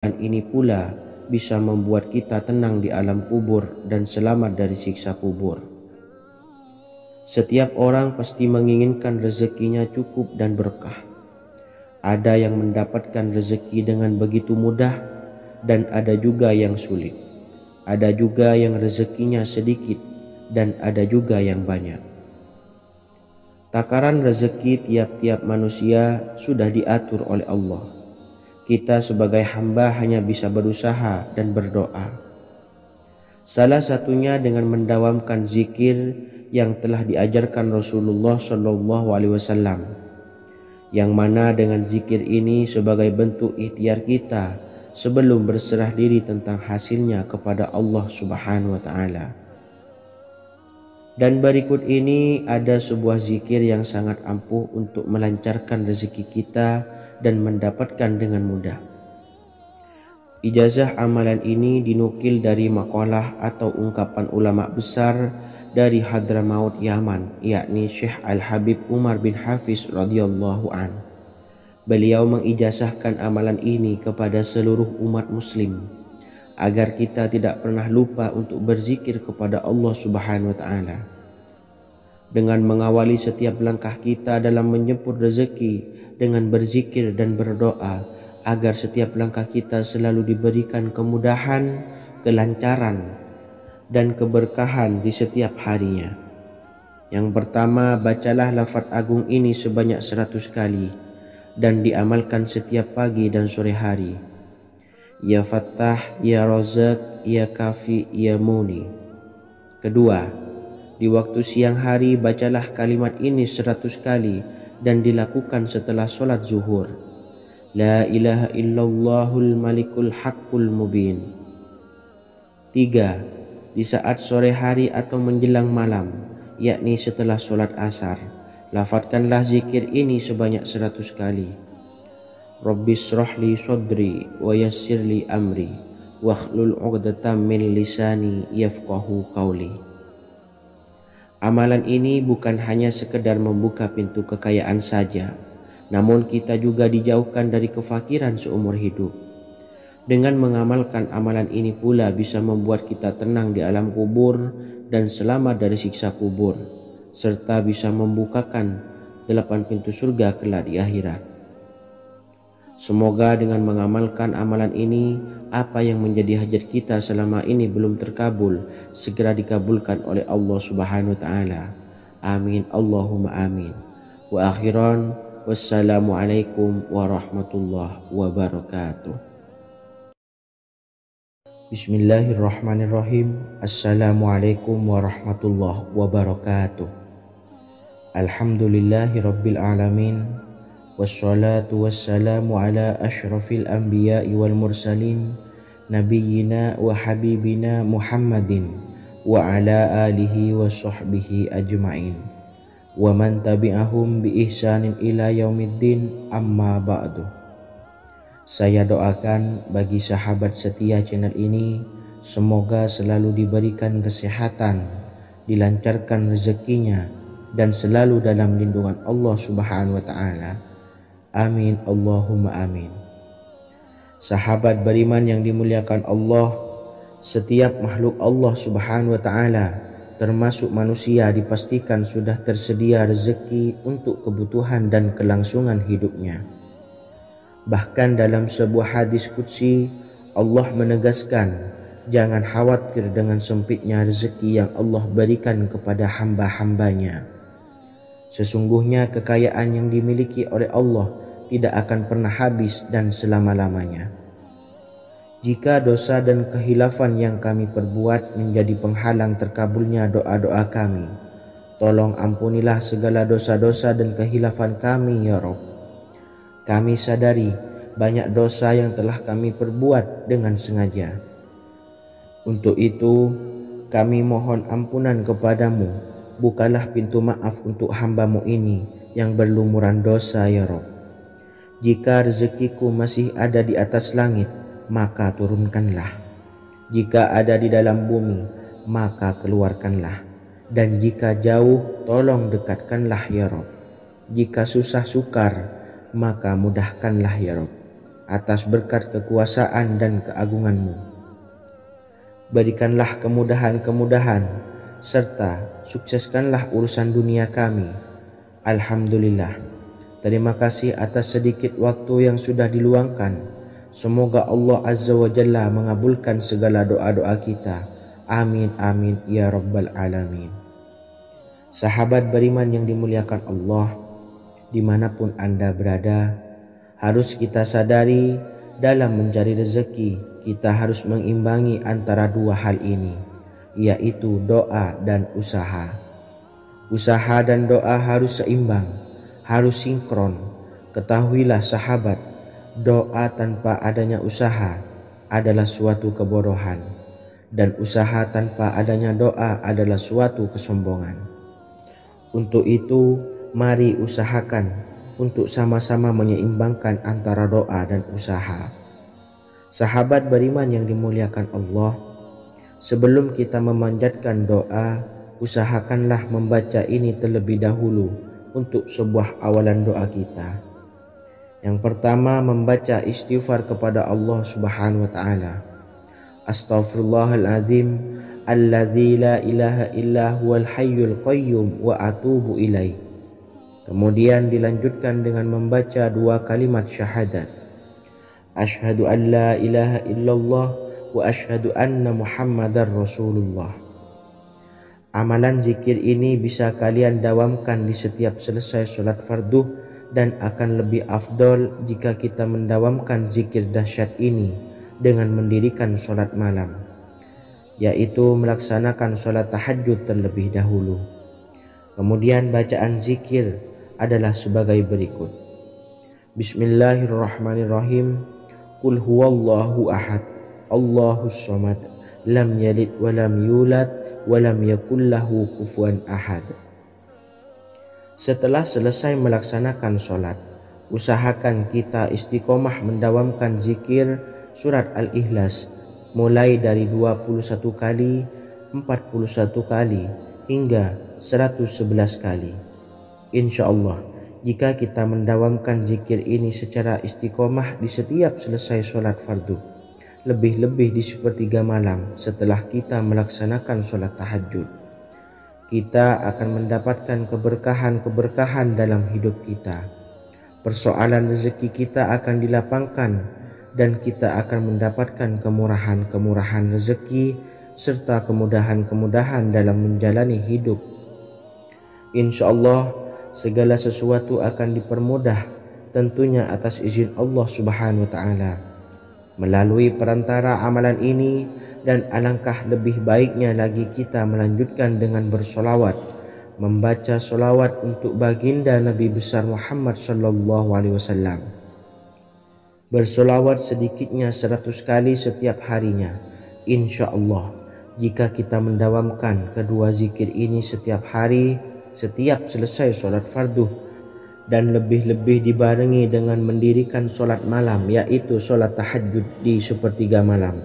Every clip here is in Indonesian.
Dan ini pula bisa membuat kita tenang di alam kubur dan selamat dari siksa kubur. Setiap orang pasti menginginkan rezekinya cukup dan berkah. Ada yang mendapatkan rezeki dengan begitu mudah dan ada juga yang sulit. Ada juga yang rezekinya sedikit dan ada juga yang banyak. Takaran rezeki tiap-tiap manusia sudah diatur oleh Allah. Kita sebagai hamba hanya bisa berusaha dan berdoa. Salah satunya dengan mendawamkan zikir yang telah diajarkan Rasulullah SAW, yang mana dengan zikir ini sebagai bentuk ikhtiar kita sebelum berserah diri tentang hasilnya kepada Allah Subhanahu wa Ta'ala. Dan berikut ini ada sebuah zikir yang sangat ampuh untuk melancarkan rezeki kita dan mendapatkan dengan mudah. Ijazah amalan ini dinukil dari makalah atau ungkapan ulama besar dari Hadramaut Yaman, yakni Syekh Al-Habib Umar bin Hafiz radhiyallahu an. Beliau mengijazahkan amalan ini kepada seluruh umat muslim agar kita tidak pernah lupa untuk berzikir kepada Allah Subhanahu wa Ta'ala. Dengan mengawali setiap langkah kita dalam menjemput rezeki dengan berzikir dan berdoa agar setiap langkah kita selalu diberikan kemudahan, kelancaran, dan keberkahan di setiap harinya. Yang pertama, bacalah lafaz agung ini sebanyak 100 kali dan diamalkan setiap pagi dan sore hari. Ya Fattah, Ya Razak, Ya Kafi, Ya Muni. Kedua, di waktu siang hari bacalah kalimat ini 100 kali dan dilakukan setelah sholat zuhur. La ilaha illallahul malikul haqqul mubin. 3. Di saat sore hari atau menjelang malam, yakni setelah sholat asar, lafadzkanlah zikir ini sebanyak 100 kali. Rabbishrahli sodri wa yassirli amri wakhlul 'uqdatam min lisani yafqahu qawli. Amalan ini bukan hanya sekedar membuka pintu kekayaan saja, namun kita juga dijauhkan dari kefakiran seumur hidup. Dengan mengamalkan amalan ini pula bisa membuat kita tenang di alam kubur dan selamat dari siksa kubur, serta bisa membukakan 8 pintu surga kelak di akhirat. Semoga dengan mengamalkan amalan ini, apa yang menjadi hajat kita selama ini belum terkabul, segera dikabulkan oleh Allah Subhanahu wa Ta'ala. Amin Allahumma amin. Wa akhiran, wassalamualaikum warahmatullahi wabarakatuh. Bismillahirrahmanirrahim. Assalamualaikum warahmatullahi wabarakatuh. Alhamdulillahi rabbil alamin. Wassalatu wassalamu ala ashrafil anbiya'i wal mursalin nabiyyina wa habibina Muhammadin wa ala alihi wa sahbihi ajma'in wa man tabi'ahum bi ihsanin ila yaumiddin, amma ba'du. Saya doakan bagi sahabat setia channel ini, semoga selalu diberikan kesehatan, dilancarkan rezekinya, dan selalu dalam lindungan Allah Subhanahu wa Ta'ala. Amin Allahumma amin. Sahabat beriman yang dimuliakan Allah, setiap makhluk Allah Subhanahu wa Ta'ala termasuk manusia dipastikan sudah tersedia rezeki untuk kebutuhan dan kelangsungan hidupnya. Bahkan dalam sebuah hadis qudsi, Allah menegaskan, jangan khawatir dengan sempitnya rezeki yang Allah berikan kepada hamba-hambanya. Sesungguhnya kekayaan yang dimiliki oleh Allah tidak akan pernah habis dan selama-lamanya. Jika dosa dan kehilafan yang kami perbuat menjadi penghalang terkabulnya doa-doa kami, tolong ampunilah segala dosa-dosa dan kehilafan kami ya Rabb. Kami sadari banyak dosa yang telah kami perbuat dengan sengaja. Untuk itu kami mohon ampunan kepadamu. Bukalah pintu maaf untuk hamba-Mu ini yang berlumuran dosa ya Rabb. Jika rezekiku masih ada di atas langit, maka turunkanlah. Jika ada di dalam bumi, maka keluarkanlah. Dan jika jauh, tolong dekatkanlah ya Rabb. Jika susah sukar, maka mudahkanlah ya Rabb. atas berkat kekuasaan dan keagungan-Mu. Berikanlah kemudahan-kemudahan serta sukseskanlah urusan dunia kami. Alhamdulillah. Terima kasih atas sedikit waktu yang sudah diluangkan. Semoga Allah Azza wa Jalla mengabulkan segala doa-doa kita. Amin amin ya rabbal alamin. Sahabat beriman yang dimuliakan Allah, dimanapun Anda berada, harus kita sadari dalam mencari rezeki kita harus mengimbangi antara dua hal ini, yaitu doa dan usaha. Usaha dan doa harus seimbang, harus sinkron. Ketahuilah sahabat, doa tanpa adanya usaha adalah suatu kebodohan, dan usaha tanpa adanya doa adalah suatu kesombongan. Untuk itu, mari usahakan untuk sama-sama menyeimbangkan antara doa dan usaha. Sahabat beriman yang dimuliakan Allah, sebelum kita memanjatkan doa, usahakanlah membaca ini terlebih dahulu untuk sebuah awalan doa kita. Yang pertama, membaca istighfar kepada Allah Subhanahu wa taala. Astaghfirullahaladzim alladzi la ilaha illa huwal hayyul qayyum wa atubu ilaih. Kemudian dilanjutkan dengan membaca dua kalimat syahadat. Asyhadu an la ilaha illallah wa asyhadu anna Muhammadar Rasulullah. Amalan zikir ini bisa kalian dawamkan di setiap selesai sholat fardu, dan akan lebih afdol jika kita mendawamkan zikir dahsyat ini dengan mendirikan sholat malam, yaitu melaksanakan sholat tahajud terlebih dahulu. Kemudian bacaan zikir adalah sebagai berikut. Bismillahirrahmanirrahim. Qul huwallahu ahad, Allahus samad, lam yalid wa lam yulad wa lam yakul lahu kufuwan ahad. Setelah selesai melaksanakan sholat, usahakan kita istiqomah mendawamkan zikir surat Al-Ikhlas mulai dari 21 kali, 41 kali, hingga 111 kali. Insya Allah, jika kita mendawamkan zikir ini secara istiqomah di setiap selesai sholat fardu, lebih-lebih di sepertiga malam setelah kita melaksanakan sholat tahajud, kita akan mendapatkan keberkahan-keberkahan dalam hidup kita. Persoalan rezeki kita akan dilapangkan, dan kita akan mendapatkan kemurahan-kemurahan rezeki serta kemudahan-kemudahan dalam menjalani hidup. Insya Allah, segala sesuatu akan dipermudah, tentunya atas izin Allah Subhanahu wa taala melalui perantara amalan ini. Dan alangkah lebih baiknya lagi kita melanjutkan dengan bersolawat, membaca solawat untuk baginda Nabi besar Muhammad sallallahu alaihi wasallam. Bersolawat sedikitnya 100 kali setiap harinya. Insya Allah, jika kita mendawamkan kedua zikir ini setiap hari, setiap selesai sholat fardu, dan lebih-lebih dibarengi dengan mendirikan sholat malam, yaitu sholat tahajud di sepertiga malam,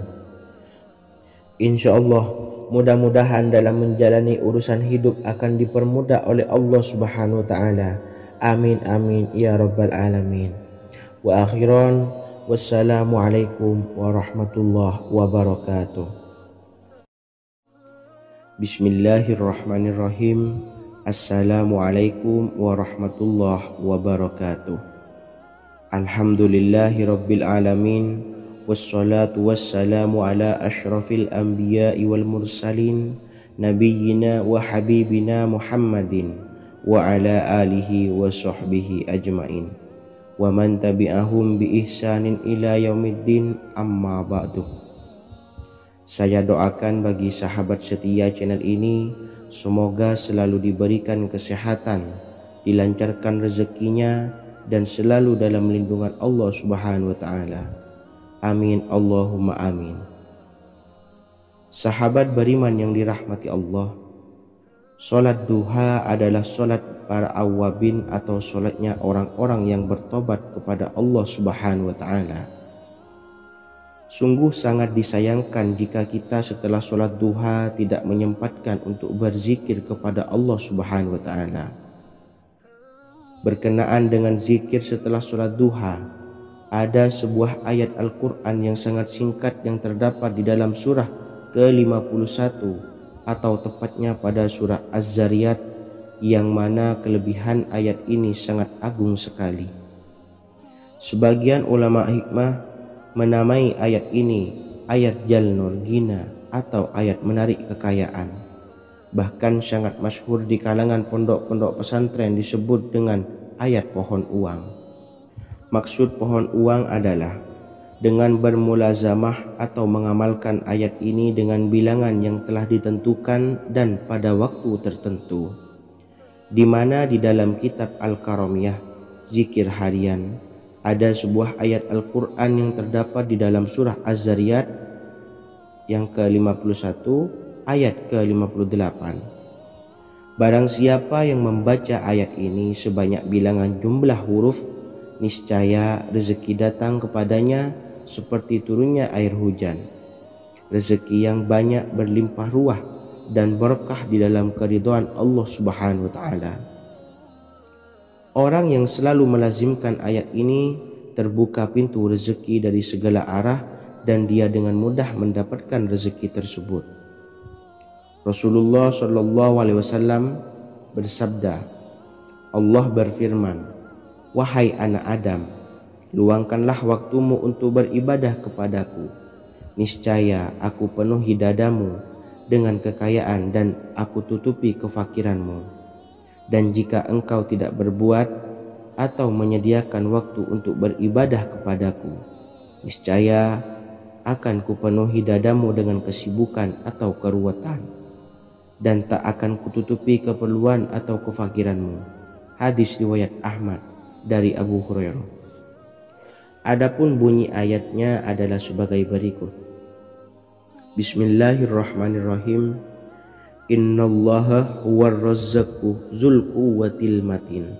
insya Allah mudah-mudahan dalam menjalani urusan hidup akan dipermudah oleh Allah Subhanahu wa taala. Amin amin ya rabbal alamin. Wa akhiran, wassalamualaikum warahmatullahi wabarakatuh. Bismillahirrahmanirrahim. Assalamualaikum warahmatullahi wabarakatuh. Alhamdulillahi rabbil alamin, wassalatu wassalamu ala ashrafil anbiya'i wal mursalin, nabiyyina wa habibina Muhammadin wa ala alihi wa sahbihi ajmain, wa man tabi'ahum bi ihsanin ila yaumiddin, amma ba'du. Saya doakan bagi sahabat setia channel ini, semoga selalu diberikan kesehatan, dilancarkan rezekinya, dan selalu dalam lindungan Allah Subhanahu wa taala. Amin Allahumma amin. Sahabat beriman yang dirahmati Allah, sholat duha adalah sholat para awabin atau sholatnya orang-orang yang bertobat kepada Allah Subhanahu wa ta'ala. Sungguh sangat disayangkan jika kita setelah sholat duha tidak menyempatkan untuk berzikir kepada Allah Subhanahu wa ta'ala. Berkenaan dengan zikir setelah sholat duha, Ada sebuah ayat Al-Quran yang sangat singkat yang terdapat di dalam surah ke-51 atau tepatnya pada surah Az-Zariyat, yang mana kelebihan ayat ini sangat agung sekali. Sebagian ulama hikmah menamai ayat ini ayat Jalnur Gina atau ayat menarik kekayaan. Bahkan sangat masyhur di kalangan pondok-pondok pesantren disebut dengan ayat pohon uang. Maksud pohon uang adalah dengan bermulazamah atau mengamalkan ayat ini dengan bilangan yang telah ditentukan dan pada waktu tertentu, di mana di dalam kitab Al-Karamiyah zikir harian ada sebuah ayat Al-Quran yang terdapat di dalam surah Az-Zariyat yang ke-51 ayat ke-58. Barang siapa yang membaca ayat ini sebanyak bilangan jumlah huruf, niscaya rezeki datang kepadanya seperti turunnya air hujan. Rezeki yang banyak berlimpah ruah dan berkah di dalam keridhaan Allah Subhanahu wa taala. Orang yang selalu melazimkan ayat ini terbuka pintu rezeki dari segala arah dan dia dengan mudah mendapatkan rezeki tersebut. Rasulullah Shallallahu Alaihi Wasallam bersabda, Allah berfirman, wahai anak Adam, luangkanlah waktumu untuk beribadah kepadaku. Niscaya aku penuhi dadamu dengan kekayaan dan aku tutupi kefakiranmu. Dan jika engkau tidak berbuat atau menyediakan waktu untuk beribadah kepadaku, niscaya akan kupenuhi dadamu dengan kesibukan atau keruwetan, dan tak akan kututupi keperluan atau kefakiranmu. Hadis riwayat Ahmad dari Abu Hurairah. Adapun bunyi ayatnya adalah sebagai berikut. Bismillahirrahmanirrahim. Innallaha huwar razzaqu dzul quwwatil matin.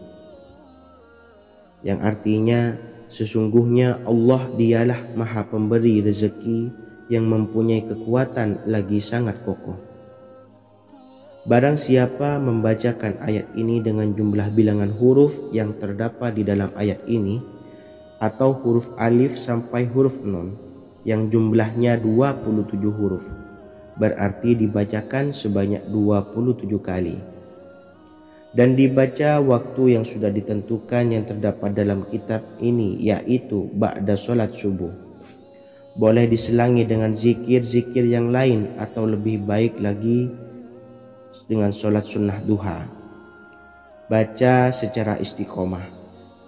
Yang artinya sesungguhnya Allah dialah Maha Pemberi rezeki yang mempunyai kekuatan lagi sangat kokoh. Barang siapa membacakan ayat ini dengan jumlah bilangan huruf yang terdapat di dalam ayat ini, atau huruf alif sampai huruf nun yang jumlahnya 27 huruf, berarti dibacakan sebanyak 27 kali, dan dibaca waktu yang sudah ditentukan yang terdapat dalam kitab ini, yaitu ba'da sholat subuh. Boleh diselangi dengan zikir-zikir yang lain atau lebih baik lagi dengan sholat sunnah duha. Baca secara istiqomah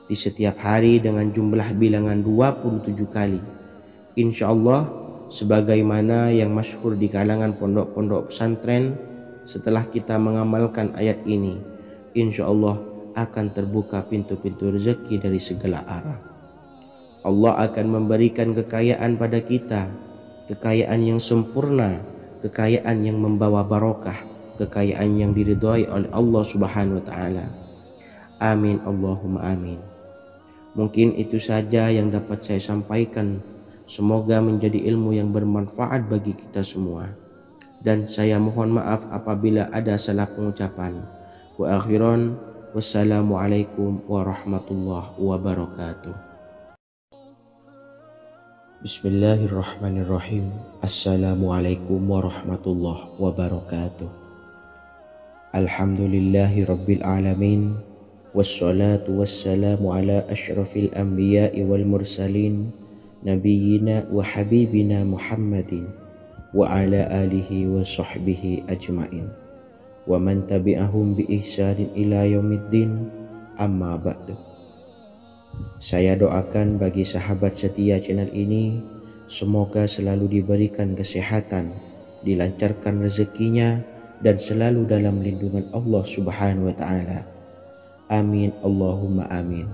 di setiap hari dengan jumlah bilangan 27 kali. Insya Allah sebagaimana yang masyhur di kalangan pondok-pondok pesantren, setelah kita mengamalkan ayat ini, insya Allah akan terbuka pintu-pintu rezeki dari segala arah. Allah akan memberikan kekayaan pada kita, kekayaan yang sempurna, kekayaan yang membawa barokah, kekayaan yang diridhai oleh Allah Subhanahu wa taala. Amin Allahumma amin. Mungkin itu saja yang dapat saya sampaikan. Semoga menjadi ilmu yang bermanfaat bagi kita semua. Dan saya mohon maaf apabila ada salah pengucapan. Wa akhiran, wassalamualaikum warahmatullahi wabarakatuh. Bismillahirrahmanirrahim. Assalamualaikum warahmatullahi wabarakatuh. Alhamdulillahi rabbil alamin. Wassalatu wassalamu ala ashrafil anbiya'i wal mursalin, nabiyyina wa habibina Muhammadin wa ala alihi wa sahbihi ajmain wa man tabi'ahum bi ihsanin ila yaumiddin, amma ba'du. Saya doakan bagi sahabat setia channel ini, semoga selalu diberikan kesehatan, dilancarkan rezekinya, dan selalu dalam lindungan Allah Subhanahu wa ta'ala. Amin Allahumma amin.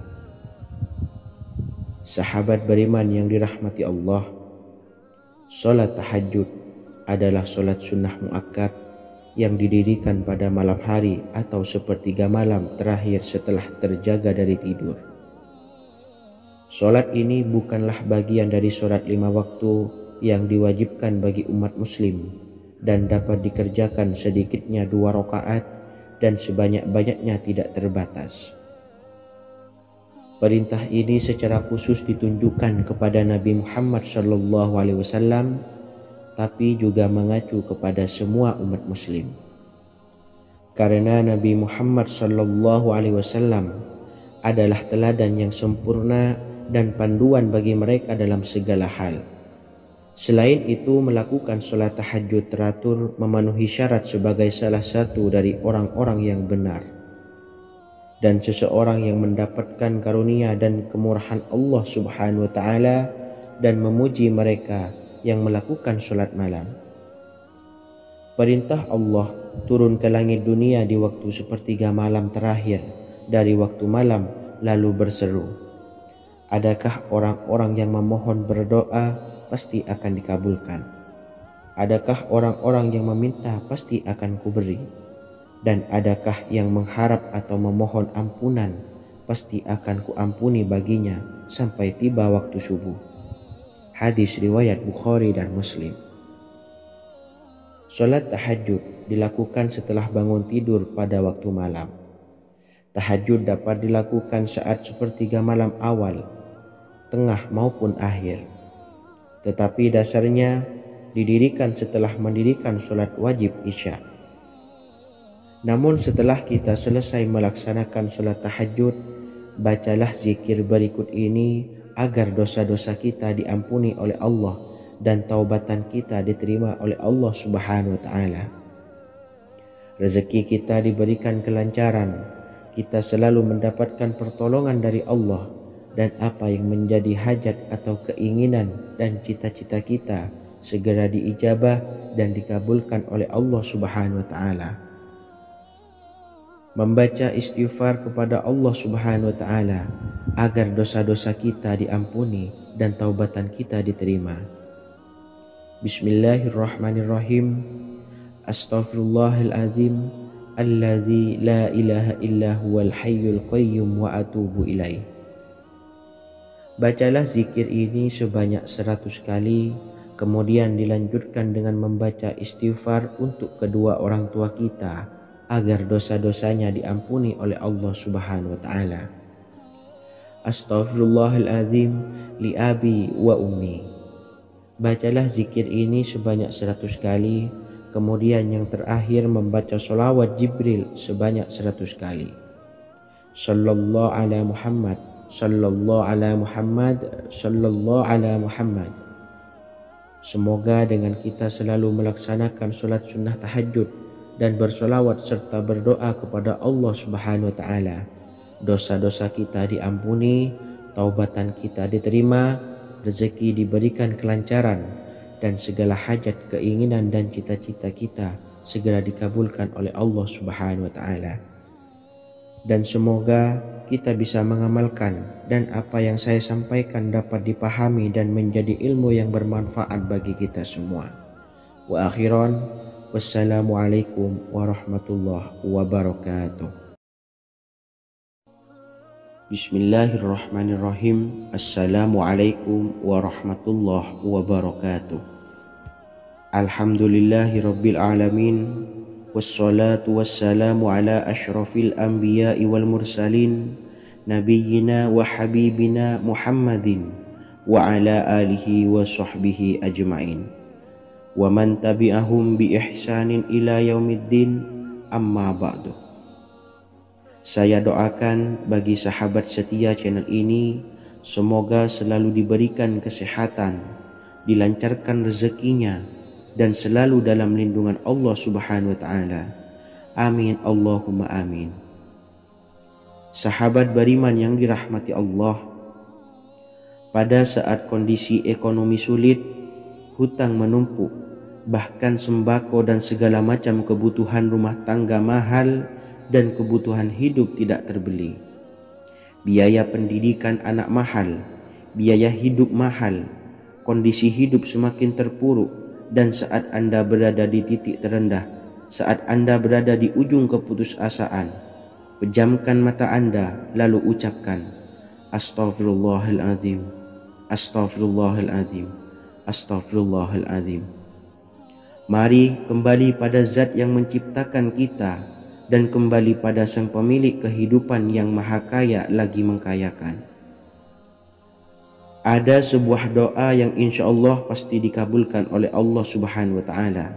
Sahabat beriman yang dirahmati Allah, salat tahajud adalah salat sunnah muakkad yang didirikan pada malam hari atau sepertiga malam terakhir setelah terjaga dari tidur. Salat ini bukanlah bagian dari salat 5 waktu yang diwajibkan bagi umat muslim dan dapat dikerjakan sedikitnya 2 rakaat dan sebanyak-banyaknya tidak terbatas. Perintah ini secara khusus ditunjukkan kepada Nabi Muhammad SAW, tapi juga mengacu kepada semua umat muslim. Karena Nabi Muhammad SAW adalah teladan yang sempurna dan panduan bagi mereka dalam segala hal. Selain itu, melakukan sholat tahajud teratur memenuhi syarat sebagai salah satu dari orang-orang yang benar. Dan seseorang yang mendapatkan karunia dan kemurahan Allah Subhanahu wa Ta'ala dan memuji mereka yang melakukan sholat malam. Perintah Allah turun ke langit dunia di waktu sepertiga malam terakhir dari waktu malam, lalu berseru, "Adakah orang-orang yang memohon berdoa pasti akan dikabulkan? Adakah orang-orang yang meminta pasti akan kuberi? Dan adakah yang mengharap atau memohon ampunan pasti akan kuampuni baginya sampai tiba waktu subuh." Hadis riwayat Bukhari dan Muslim. Salat tahajud dilakukan setelah bangun tidur pada waktu malam. Tahajud dapat dilakukan saat sepertiga malam awal, tengah maupun akhir. Tetapi dasarnya didirikan setelah mendirikan sholat wajib Isya. Namun setelah kita selesai melaksanakan sholat tahajud, bacalah zikir berikut ini agar dosa-dosa kita diampuni oleh Allah dan taubatan kita diterima oleh Allah Subhanahu wa Ta'ala. Rezeki kita diberikan kelancaran, kita selalu mendapatkan pertolongan dari Allah, dan apa yang menjadi hajat atau keinginan dan cita-cita kita segera diijabah dan dikabulkan oleh Allah Subhanahu wa Ta'ala. Membaca istighfar kepada Allah Subhanahu wa Ta'ala agar dosa-dosa kita diampuni dan taubatan kita diterima. Bismillahirrahmanirrahim. Astaghfirullahaladzim allazi la ilaha illa huwal hayyul qayyum wa atubu ilaih. Bacalah zikir ini sebanyak 100 kali, kemudian dilanjutkan dengan membaca istighfar untuk kedua orang tua kita agar dosa-dosanya diampuni oleh Allah Subhanahu wa Ta'ala. Astaghfirullahaladzim li abi wa ummi. Bacalah zikir ini sebanyak 100 kali, kemudian yang terakhir membaca sholawat Jibril sebanyak 100 kali. Sallallahu ala Muhammad, sallallahu ala Muhammad, sallallahu ala Muhammad. Semoga dengan kita selalu melaksanakan sholat sunnah tahajud dan bersolawat serta berdoa kepada Allah Subhanahu wa Ta'ala, dosa-dosa kita diampuni, taubatan kita diterima, rezeki diberikan kelancaran, dan segala hajat, keinginan dan cita-cita kita segera dikabulkan oleh Allah Subhanahu wa Ta'ala. Dan semoga kita bisa mengamalkan dan apa yang saya sampaikan dapat dipahami dan menjadi ilmu yang bermanfaat bagi kita semua. Wa akhiran, wassalamualaikum warahmatullahi wabarakatuh. Bismillahirrahmanirrahim. Assalamualaikum warahmatullahi wabarakatuh. Alhamdulillahi rabbil alamin. Wassalatu wassalamu ala ashrafil anbiya'i wal mursalin, nabiyyina wa habibina Muhammadin wa ala alihi wa sahbihi ajma'in wa man tabi'ahum bi ihsanin ila yaumiddin, amma ba'du. Saya doakan bagi sahabat setia channel ini, semoga selalu diberikan kesehatan, dilancarkan rezekinya, dan selalu dalam lindungan Allah Subhanahu wa Ta'ala. Amin Allahumma amin. Sahabat beriman yang dirahmati Allah, pada saat kondisi ekonomi sulit, hutang menumpuk, bahkan sembako dan segala macam kebutuhan rumah tangga mahal dan kebutuhan hidup tidak terbeli, biaya pendidikan anak mahal, biaya hidup mahal, kondisi hidup semakin terpuruk, dan saat Anda berada di titik terendah, saat Anda berada di ujung keputusasaan, pejamkan mata Anda lalu ucapkan Astaghfirullahaladzim, Astaghfirullahaladzim, Astaghfirullahaladzim. Mari kembali pada Zat yang menciptakan kita dan kembali pada Sang Pemilik kehidupan yang maha kaya lagi mengkayakan. Ada sebuah doa yang insya Allah pasti dikabulkan oleh Allah Subhanahu wa Ta'ala.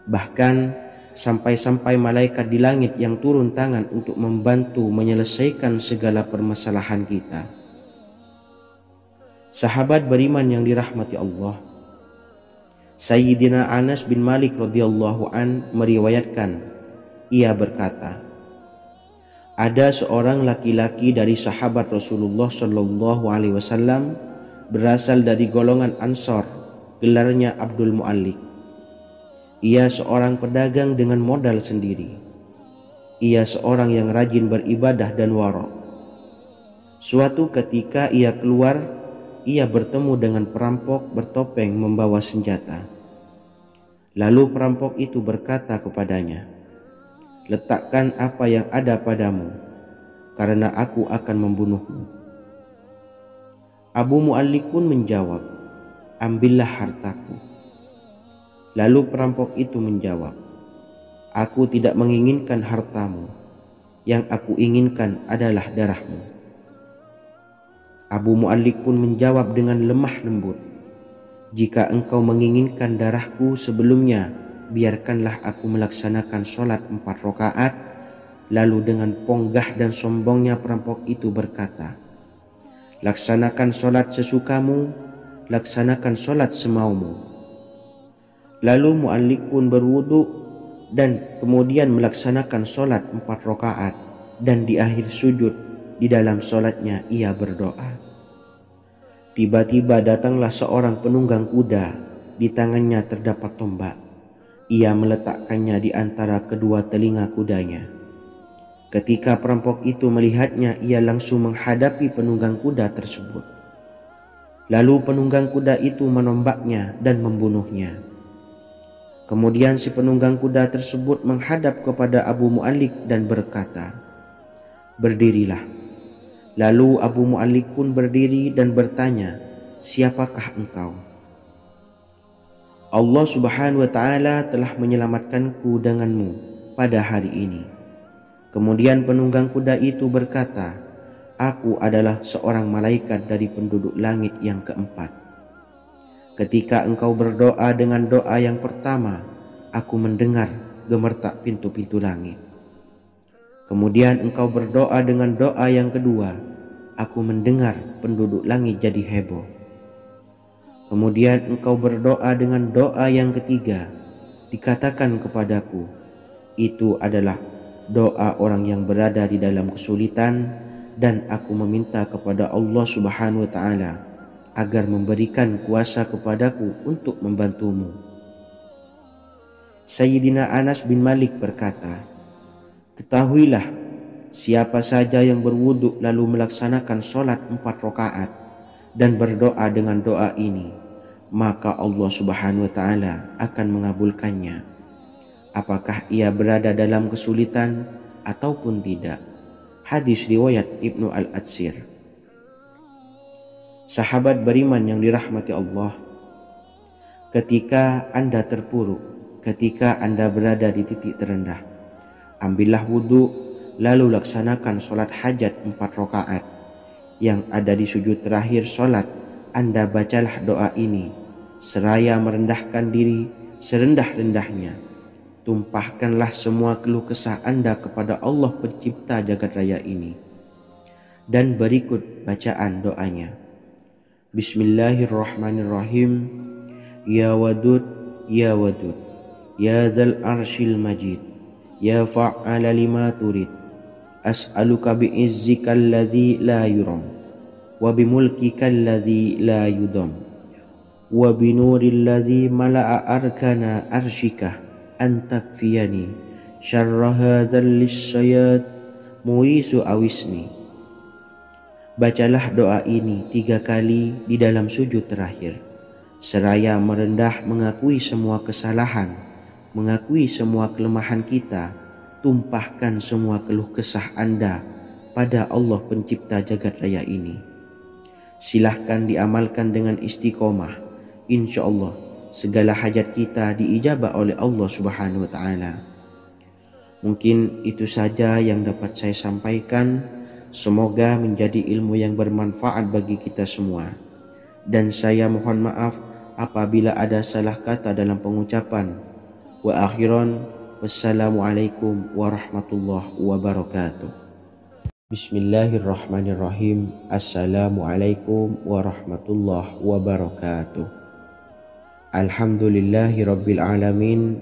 Bahkan sampai-sampai malaikat di langit yang turun tangan untuk membantu menyelesaikan segala permasalahan kita. Sahabat beriman yang dirahmati Allah, Sayyidina Anas bin Malik radhiyallahu an meriwayatkan, ia berkata, ada seorang laki-laki dari sahabat Rasulullah Shallallahu Alaihi Wasallam berasal dari golongan Ansor, gelarnya Abdul Mu'allik. Ia seorang pedagang dengan modal sendiri. Ia seorang yang rajin beribadah dan wara'. Suatu ketika ia keluar, ia bertemu dengan perampok bertopeng membawa senjata. Lalu perampok itu berkata kepadanya, letakkan apa yang ada padamu, karena aku akan membunuhmu. Abu Mu'allik pun menjawab, ambillah hartaku. Lalu perampok itu menjawab, aku tidak menginginkan hartamu, yang aku inginkan adalah darahmu. Abu Mu'allik pun menjawab dengan lemah lembut, jika engkau menginginkan darahku sebelumnya, biarkanlah aku melaksanakan sholat 4 rakaat. Lalu dengan ponggah dan sombongnya perampok itu berkata, laksanakan sholat sesukamu, laksanakan sholat semaumu. Lalu Mu'allik pun berwudu dan kemudian melaksanakan sholat 4 rakaat, dan di akhir sujud di dalam sholatnya ia berdoa. Tiba-tiba datanglah seorang penunggang kuda, di tangannya terdapat tombak. Ia meletakkannya di antara kedua telinga kudanya. Ketika perampok itu melihatnya, ia langsung menghadapi penunggang kuda tersebut. Lalu penunggang kuda itu menombaknya dan membunuhnya. Kemudian si penunggang kuda tersebut menghadap kepada Abu Mu'allik dan berkata, berdirilah. Lalu Abu Mu'allik pun berdiri dan bertanya, siapakah engkau? Allah Subhanahu wa Ta'ala telah menyelamatkanku denganmu pada hari ini. Kemudian penunggang kuda itu berkata, aku adalah seorang malaikat dari penduduk langit yang keempat. Ketika engkau berdoa dengan doa yang pertama, aku mendengar gemertak pintu-pintu langit. Kemudian engkau berdoa dengan doa yang kedua, aku mendengar penduduk langit jadi heboh. Kemudian engkau berdoa dengan doa yang ketiga, dikatakan kepadaku, itu adalah doa orang yang berada di dalam kesulitan, dan aku meminta kepada Allah Subhanahu wa Ta'ala agar memberikan kuasa kepadaku untuk membantumu. Sayyidina Anas bin Malik berkata, ketahuilah, siapa saja yang berwudu lalu melaksanakan sholat 4 rakaat dan berdoa dengan doa ini, maka Allah Subhanahu wa Ta'ala akan mengabulkannya, apakah ia berada dalam kesulitan ataupun tidak. Hadis riwayat Ibnu Al-Atsir. Sahabat beriman yang dirahmati Allah, ketika Anda terpuruk, ketika Anda berada di titik terendah, ambillah wudu, lalu laksanakan sholat hajat 4 rakaat. Yang ada di sujud terakhir sholat, Anda bacalah doa ini, seraya merendahkan diri serendah-rendahnya. Tumpahkanlah semua keluh kesah Anda kepada Allah pencipta jagat raya ini. Dan berikut bacaan doanya. Bismillahirrahmanirrahim. Ya Wadud, Ya Wadud, Ya Dzal Arsyil Majid, Ya Fa'ala lima turid, as'aluka bi'izzika alladzi la yuram, wa bimulkika alladzi la yudam, wa binuril ladzi mala'a arkana arsyika an takfiyani syarra hadzal lisyayat muisu awisni. Bacalah doa ini 3 kali di dalam sujud terakhir, seraya merendah mengakui semua kesalahan, mengakui semua kelemahan kita. Tumpahkan semua keluh kesah Anda pada Allah pencipta jagat raya ini. Silahkan diamalkan dengan istiqomah. Insya Allah segala hajat kita diijabah oleh Allah Subhanahu wa Ta'ala. Mungkin itu saja yang dapat saya sampaikan. Semoga menjadi ilmu yang bermanfaat bagi kita semua. dan saya mohon maaf apabila ada salah kata dalam pengucapan. Wa akhiran, wassalamualaikum warahmatullahi wabarakatuh. Bismillahirrahmanirrahim. Assalamualaikum warahmatullahi wabarakatuh. Alhamdulillahi rabbil alamin,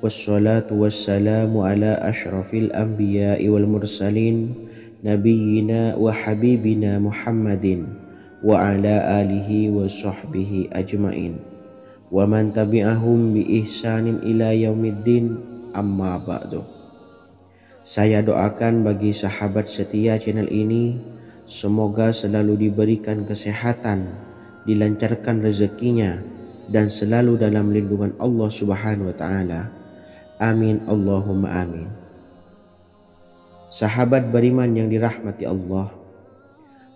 wassalatu wassalamu ala ashrafil anbiya'i wal mursalin, nabiyyina wa habibina Muhammadin wa ala alihi wa sahbihi ajmain, wa man tabi'ahum bi ihsanin ila yaumiddin, amma ba'du. Saya doakan bagi sahabat setia channel ini, semoga selalu diberikan kesehatan, dilancarkan rezekinya, dan selalu dalam lindungan Allah Subhanahu wa Ta'ala. Amin Allahumma amin. Sahabat beriman yang dirahmati Allah,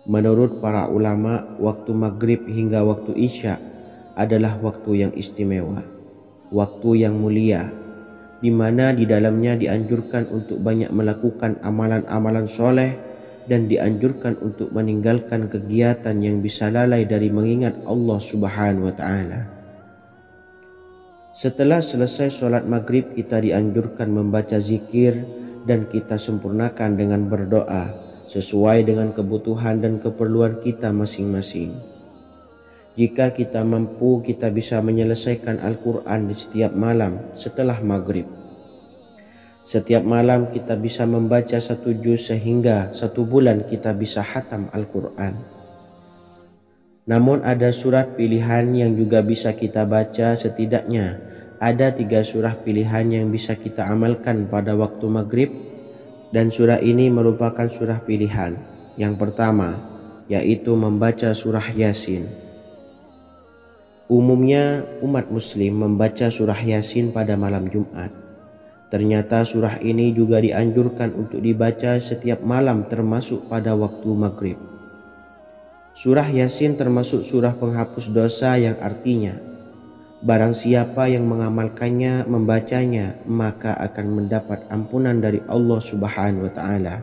menurut para ulama, waktu maghrib hingga waktu isya adalah waktu yang istimewa, waktu yang mulia, di mana di dalamnya dianjurkan untuk banyak melakukan amalan-amalan soleh dan dianjurkan untuk meninggalkan kegiatan yang bisa lalai dari mengingat Allah Subhanahu wa Ta'ala. Setelah selesai sholat maghrib, kita dianjurkan membaca zikir dan kita sempurnakan dengan berdoa sesuai dengan kebutuhan dan keperluan kita masing-masing. Jika kita mampu, kita bisa menyelesaikan Al-Quran di setiap malam setelah maghrib. Setiap malam kita bisa membaca 1 juz sehingga 1 bulan kita bisa khatam Al-Quran. Namun ada surat pilihan yang juga bisa kita baca. Setidaknya ada 3 surah pilihan yang bisa kita amalkan pada waktu maghrib, dan surah ini merupakan surah pilihan. Yang pertama yaitu membaca surah Yasin. Umumnya umat muslim membaca surah Yasin pada malam Jumat. Ternyata surah ini juga dianjurkan untuk dibaca setiap malam termasuk pada waktu maghrib. Surah Yasin termasuk surah penghapus dosa, yang artinya barang siapa yang mengamalkannya, membacanya, maka akan mendapat ampunan dari Allah Subhanahu wa Ta'ala.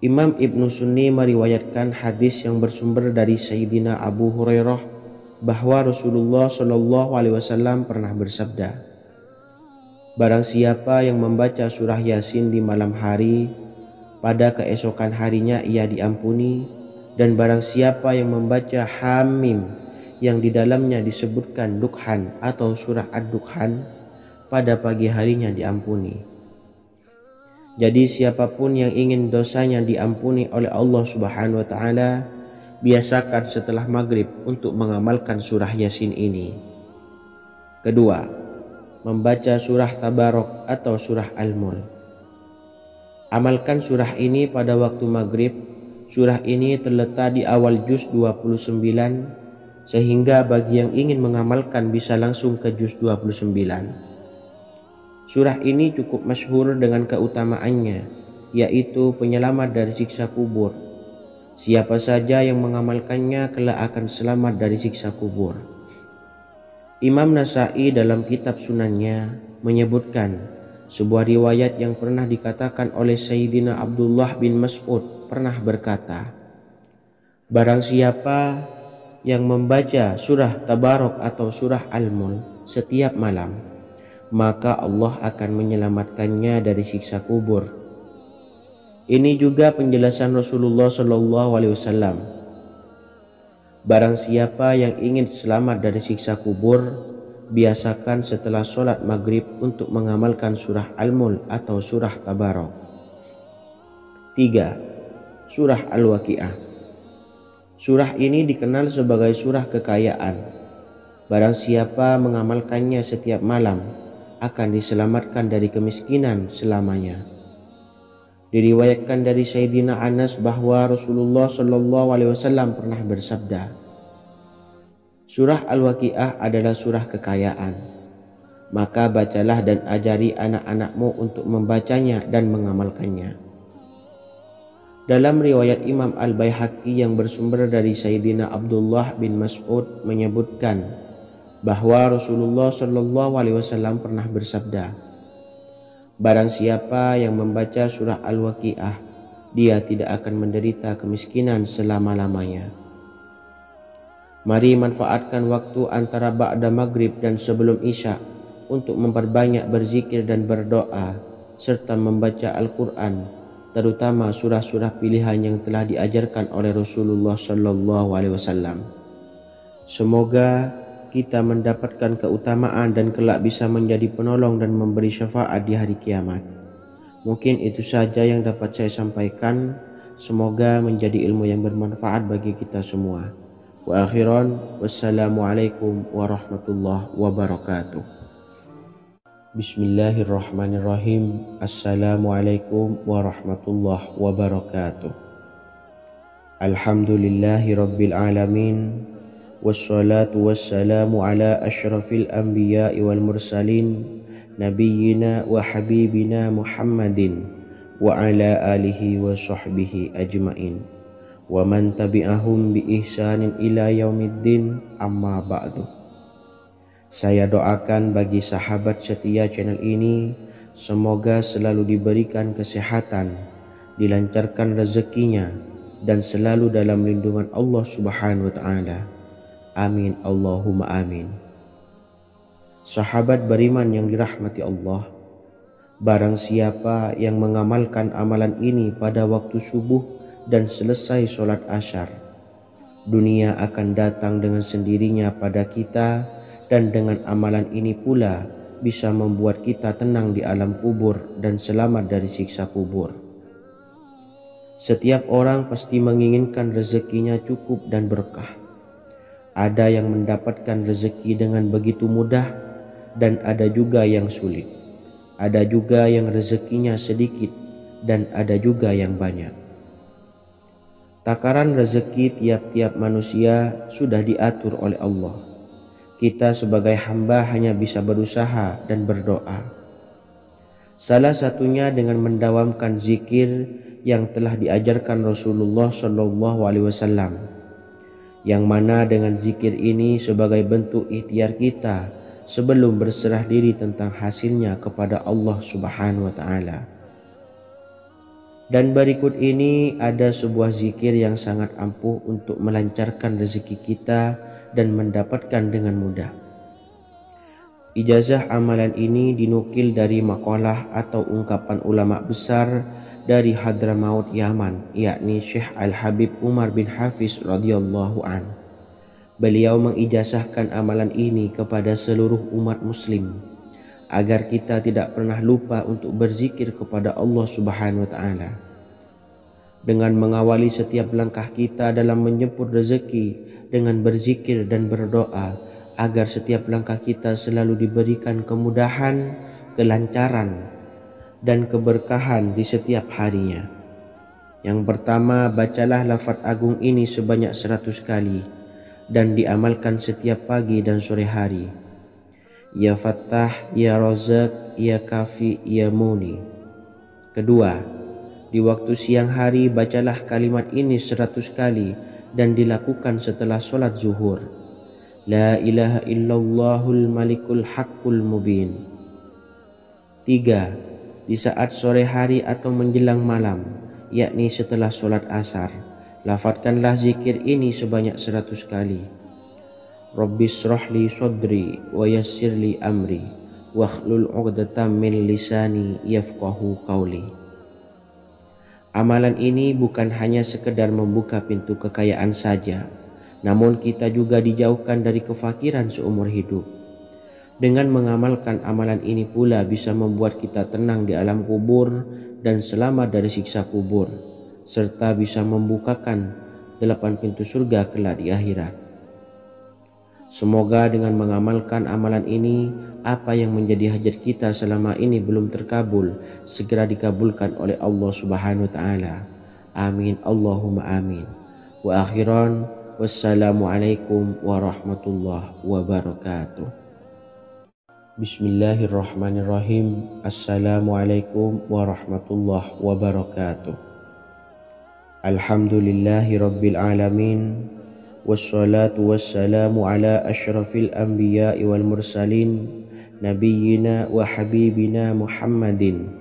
Imam Ibnu Sunni meriwayatkan hadis yang bersumber dari Sayyidina Abu Hurairah bahwa Rasulullah SAW pernah bersabda, barang siapa yang membaca surah Yasin di malam hari, pada keesokan harinya ia diampuni, dan barang siapa yang membaca Hamim yang di dalamnya disebutkan Dukhan atau surah Ad-Dukhan, pada pagi harinya diampuni. Jadi siapapun yang ingin dosanya diampuni oleh Allah Subhanahu wa Ta'ala, biasakan setelah maghrib untuk mengamalkan surah Yasin ini. Kedua, membaca surah Tabarok atau surah Al-Mulk. Amalkan surah ini pada waktu maghrib. Surah ini terletak di awal juz 29, sehingga bagi yang ingin mengamalkan bisa langsung ke juz 29. Surah ini cukup masyhur dengan keutamaannya, yaitu penyelamat dari siksa kubur. Siapa saja yang mengamalkannya kelak akan selamat dari siksa kubur. Imam Nasa'i dalam kitab Sunannya menyebutkan sebuah riwayat yang pernah dikatakan oleh Sayyidina Abdullah bin Mas'ud pernah berkata, barang siapa yang membaca surah Tabarok atau surah Al-Mulk setiap malam, maka Allah akan menyelamatkannya dari siksa kubur. Ini juga penjelasan Rasulullah SAW. Barang siapa yang ingin selamat dari siksa kubur, biasakan setelah sholat maghrib untuk mengamalkan surah Al-Mulk atau surah Tabarok. 3. Surah Al-Waqi'ah. Surah ini dikenal sebagai surah kekayaan. Barang siapa mengamalkannya setiap malam, akan diselamatkan dari kemiskinan selamanya. Diriwayatkan dari Sayyidina Anas bahwa Rasulullah SAW pernah bersabda, surah Al-Waqi'ah adalah surah kekayaan. Maka bacalah dan ajari anak-anakmu untuk membacanya dan mengamalkannya. Dalam riwayat Imam Al-Baihaqi yang bersumber dari Sayyidina Abdullah bin Mas'ud menyebutkan bahwa Rasulullah SAW pernah bersabda, barang siapa yang membaca surah Al-Waqi'ah, dia tidak akan menderita kemiskinan selama-lamanya. Mari manfaatkan waktu antara ba'da maghrib dan sebelum isya untuk memperbanyak berzikir dan berdoa serta membaca Al-Quran, terutama surah-surah pilihan yang telah diajarkan oleh Rasulullah Sallallahu Alaihi Wasallam. Semoga kita mendapatkan keutamaan dan kelak bisa menjadi penolong dan memberi syafaat di hari kiamat. Mungkin itu saja yang dapat saya sampaikan. Semoga menjadi ilmu yang bermanfaat bagi kita semua. Wa akhiran, wassalamualaikum warahmatullahi wabarakatuh. Bismillahirrahmanirrahim. Assalamualaikum warahmatullahi wabarakatuh. Alhamdulillahi rabbil alamin. Wassalatu wassalamu ala ashrafil anbiya'i wal mursalin, nabiyyina wa habibina Muhammadin wa ala alihi wa sahbihi ajmain wa man tabi'ahum bi ihsanin ila yaumiddin, amma ba'du. Saya doakan bagi sahabat setia channel ini, semoga selalu diberikan kesehatan, dilancarkan rezekinya, dan selalu dalam lindungan Allah Subhanahu wa Ta'ala. Amin Allahumma amin. Sahabat beriman yang dirahmati Allah, barang siapa yang mengamalkan amalan ini pada waktu subuh dan selesai sholat asyar, dunia akan datang dengan sendirinya pada kita, dan dengan amalan ini pula bisa membuat kita tenang di alam kubur dan selamat dari siksa kubur. Setiap orang pasti menginginkan rezekinya cukup dan berkah. Ada yang mendapatkan rezeki dengan begitu mudah dan ada juga yang sulit. Ada juga yang rezekinya sedikit dan ada juga yang banyak. Takaran rezeki tiap-tiap manusia sudah diatur oleh Allah. Kita sebagai hamba hanya bisa berusaha dan berdoa. Salah satunya dengan mendawamkan zikir yang telah diajarkan Rasulullah Sallallahu Alaihi Wasallam, yang mana dengan zikir ini sebagai bentuk ikhtiar kita sebelum berserah diri tentang hasilnya kepada Allah Subhanahu wa Ta'ala. Dan berikut ini ada sebuah zikir yang sangat ampuh untuk melancarkan rezeki kita dan mendapatkan dengan mudah. Ijazah amalan ini dinukil dari makalah atau ungkapan ulama besar dari Hadramaut Yaman, yakni Syekh Al-Habib Umar bin Hafiz radhiyallahu an. Beliau mengijazahkan amalan ini kepada seluruh umat muslim agar kita tidak pernah lupa untuk berzikir kepada Allah Subhanahu wa Ta'ala. Dengan mengawali setiap langkah kita dalam menjemput rezeki dengan berzikir dan berdoa agar setiap langkah kita selalu diberikan kemudahan, kelancaran, dan keberkahan di setiap harinya. Yang pertama, bacalah lafaz agung ini sebanyak 100 kali dan diamalkan setiap pagi dan sore hari. Ya Fattah, Ya Razak, Ya Kafi, Ya Muni. Kedua, di waktu siang hari bacalah kalimat ini 100 kali dan dilakukan setelah sholat zuhur. La ilaha illallahul malikul haqqul mubin. 3. Di saat sore hari atau menjelang malam, yakni setelah sholat asar, lafadzkanlah zikir ini sebanyak 100 kali. Rabbis shrahli sodri wa yassirli amri wakhlul 'uqdatam min lisani yafqahu qawli. Amalan ini bukan hanya sekedar membuka pintu kekayaan saja, namun kita juga dijauhkan dari kefakiran seumur hidup. Dengan mengamalkan amalan ini pula bisa membuat kita tenang di alam kubur dan selamat dari siksa kubur, serta bisa membukakan 8 pintu surga kelak di akhirat. Semoga dengan mengamalkan amalan ini, apa yang menjadi hajat kita selama ini belum terkabul, segera dikabulkan oleh Allah Subhanahu wa Ta'ala. Amin Allahumma amin. Wa akhiran, wassalamualaikum warahmatullahi wabarakatuh. Bismillahirrahmanirrahim. Assalamualaikum warahmatullahi wabarakatuh. Alhamdulillahi rabbil alamin. Wassalatu wassalamu ala ashrafil anbiya'i wal mursalin, nabiyyina wa habibina Muhammadin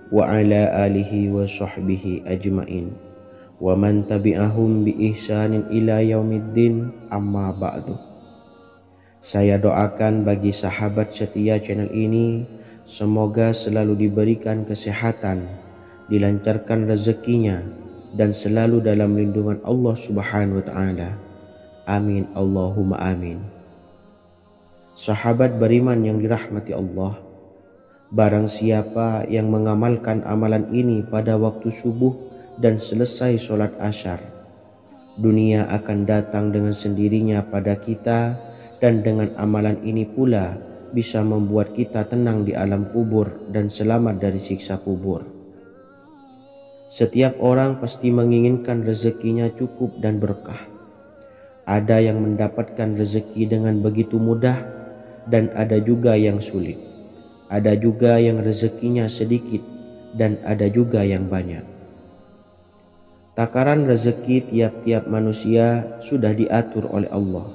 wa ala alihi wa sahbihi ajmain wa man tabi'ahum bi ihsanin ila yaumiddin, amma ba'du. Saya doakan bagi sahabat setia channel ini, semoga selalu diberikan kesehatan, dilancarkan rezekinya, dan selalu dalam lindungan Allah Subhanahu wa Ta'ala. Amin Allahumma amin. Sahabat beriman yang dirahmati Allah, barang siapa yang mengamalkan amalan ini pada waktu subuh dan selesai sholat asyar, dunia akan datang dengan sendirinya pada kita, dan dengan amalan ini pula bisa membuat kita tenang di alam kubur dan selamat dari siksa kubur. Setiap orang pasti menginginkan rezekinya cukup dan berkah. Ada yang mendapatkan rezeki dengan begitu mudah, dan ada juga yang sulit. Ada juga yang rezekinya sedikit, dan ada juga yang banyak. Takaran rezeki tiap-tiap manusia sudah diatur oleh Allah.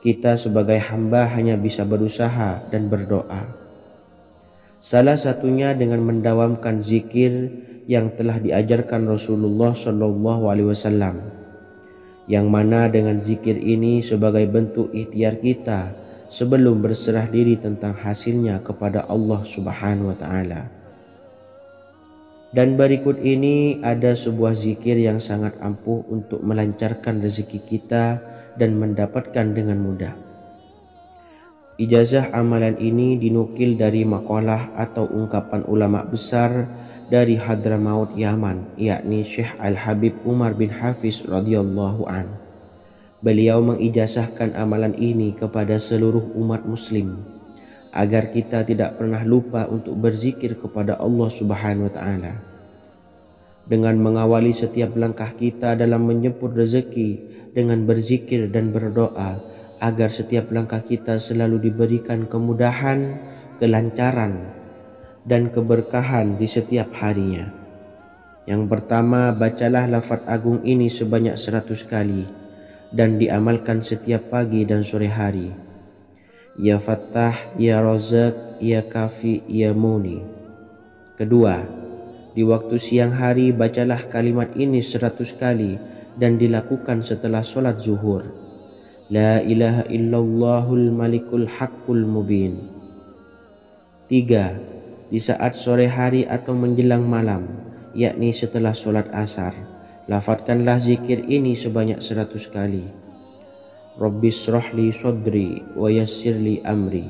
Kita sebagai hamba hanya bisa berusaha dan berdoa. Salah satunya dengan mendawamkan zikir yang telah diajarkan Rasulullah SAW, yang mana dengan zikir ini sebagai bentuk ikhtiar kita sebelum berserah diri tentang hasilnya kepada Allah Subhanahu wa Ta'ala. Dan berikut ini ada sebuah zikir yang sangat ampuh untuk melancarkan rezeki kita dan mendapatkan dengan mudah. Ijazah amalan ini dinukil dari makalah atau ungkapan ulama besar dari Hadramaut Yaman, yakni Syekh Al-Habib Umar bin Hafiz radhiyallahu an. Beliau mengijazahkan amalan ini kepada seluruh umat muslim agar kita tidak pernah lupa untuk berzikir kepada Allah Subhanahu wa Ta'ala. Dengan mengawali setiap langkah kita dalam menjemput rezeki dengan berzikir dan berdoa agar setiap langkah kita selalu diberikan kemudahan, kelancaran, dan keberkahan di setiap harinya. Yang pertama, bacalah lafaz agung ini sebanyak 100 kali dan diamalkan setiap pagi dan sore hari. Ya Fattah, Ya Razak, Ya Kafi, Ya Muni. Kedua, di waktu siang hari bacalah kalimat ini 100 kali dan dilakukan setelah sholat zuhur. La ilaha illallahul malikul haqqul mubin. 3. Di saat sore hari atau menjelang malam, yakni setelah sholat asar, lafadzkanlah zikir ini sebanyak 100 kali. Rabbishrahli sadri wa yassirli amri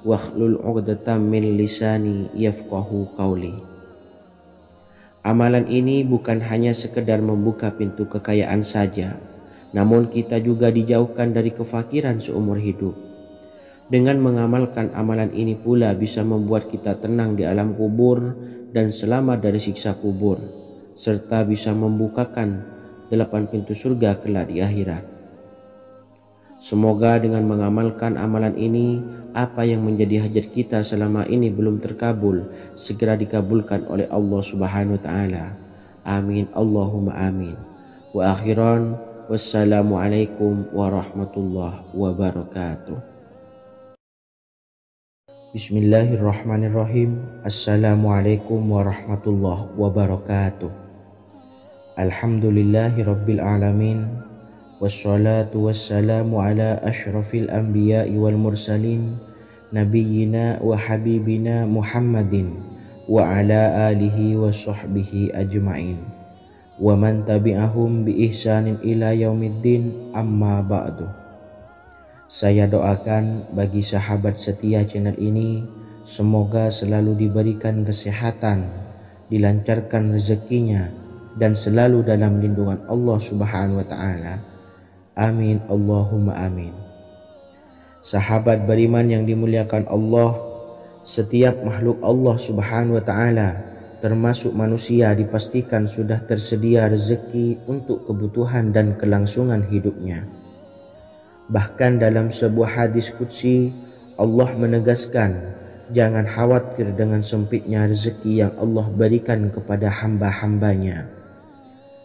wakhlul 'uqdatam min lisani yafqahu qawli. Amalan ini bukan hanya sekedar membuka pintu kekayaan saja, namun kita juga dijauhkan dari kefakiran seumur hidup. Dengan mengamalkan amalan ini pula bisa membuat kita tenang di alam kubur dan selamat dari siksa kubur, serta bisa membukakan 8 pintu surga kelak di akhirat. Semoga dengan mengamalkan amalan ini, apa yang menjadi hajat kita selama ini belum terkabul, segera dikabulkan oleh Allah Subhanahu wa Ta'ala. Amin Allahumma amin. Wa akhiran, wassalamualaikum warahmatullahi wabarakatuh. Bismillahirrahmanirrahim. Assalamualaikum warahmatullahi wabarakatuh. Alhamdulillahi rabbil alamin. Wassalatu wassalamu ala ashrafil anbiya'i wal mursalin, nabiyyina wa habibina Muhammadin wa ala alihi wa sahbihi ajma'in, wa man tabi'ahum bi ihsanin ila yaumiddin, amma ba'du. Saya doakan bagi sahabat setia channel ini, semoga selalu diberikan kesehatan, dilancarkan rezekinya, dan selalu dalam lindungan Allah Subhanahu wa Ta'ala. Amin Allahumma amin. Sahabat beriman yang dimuliakan Allah, setiap makhluk Allah Subhanahu wa Ta'ala termasuk manusia dipastikan sudah tersedia rezeki untuk kebutuhan dan kelangsungan hidupnya. Bahkan dalam sebuah hadis qudsi, Allah menegaskan, jangan khawatir dengan sempitnya rezeki yang Allah berikan kepada hamba-hambanya.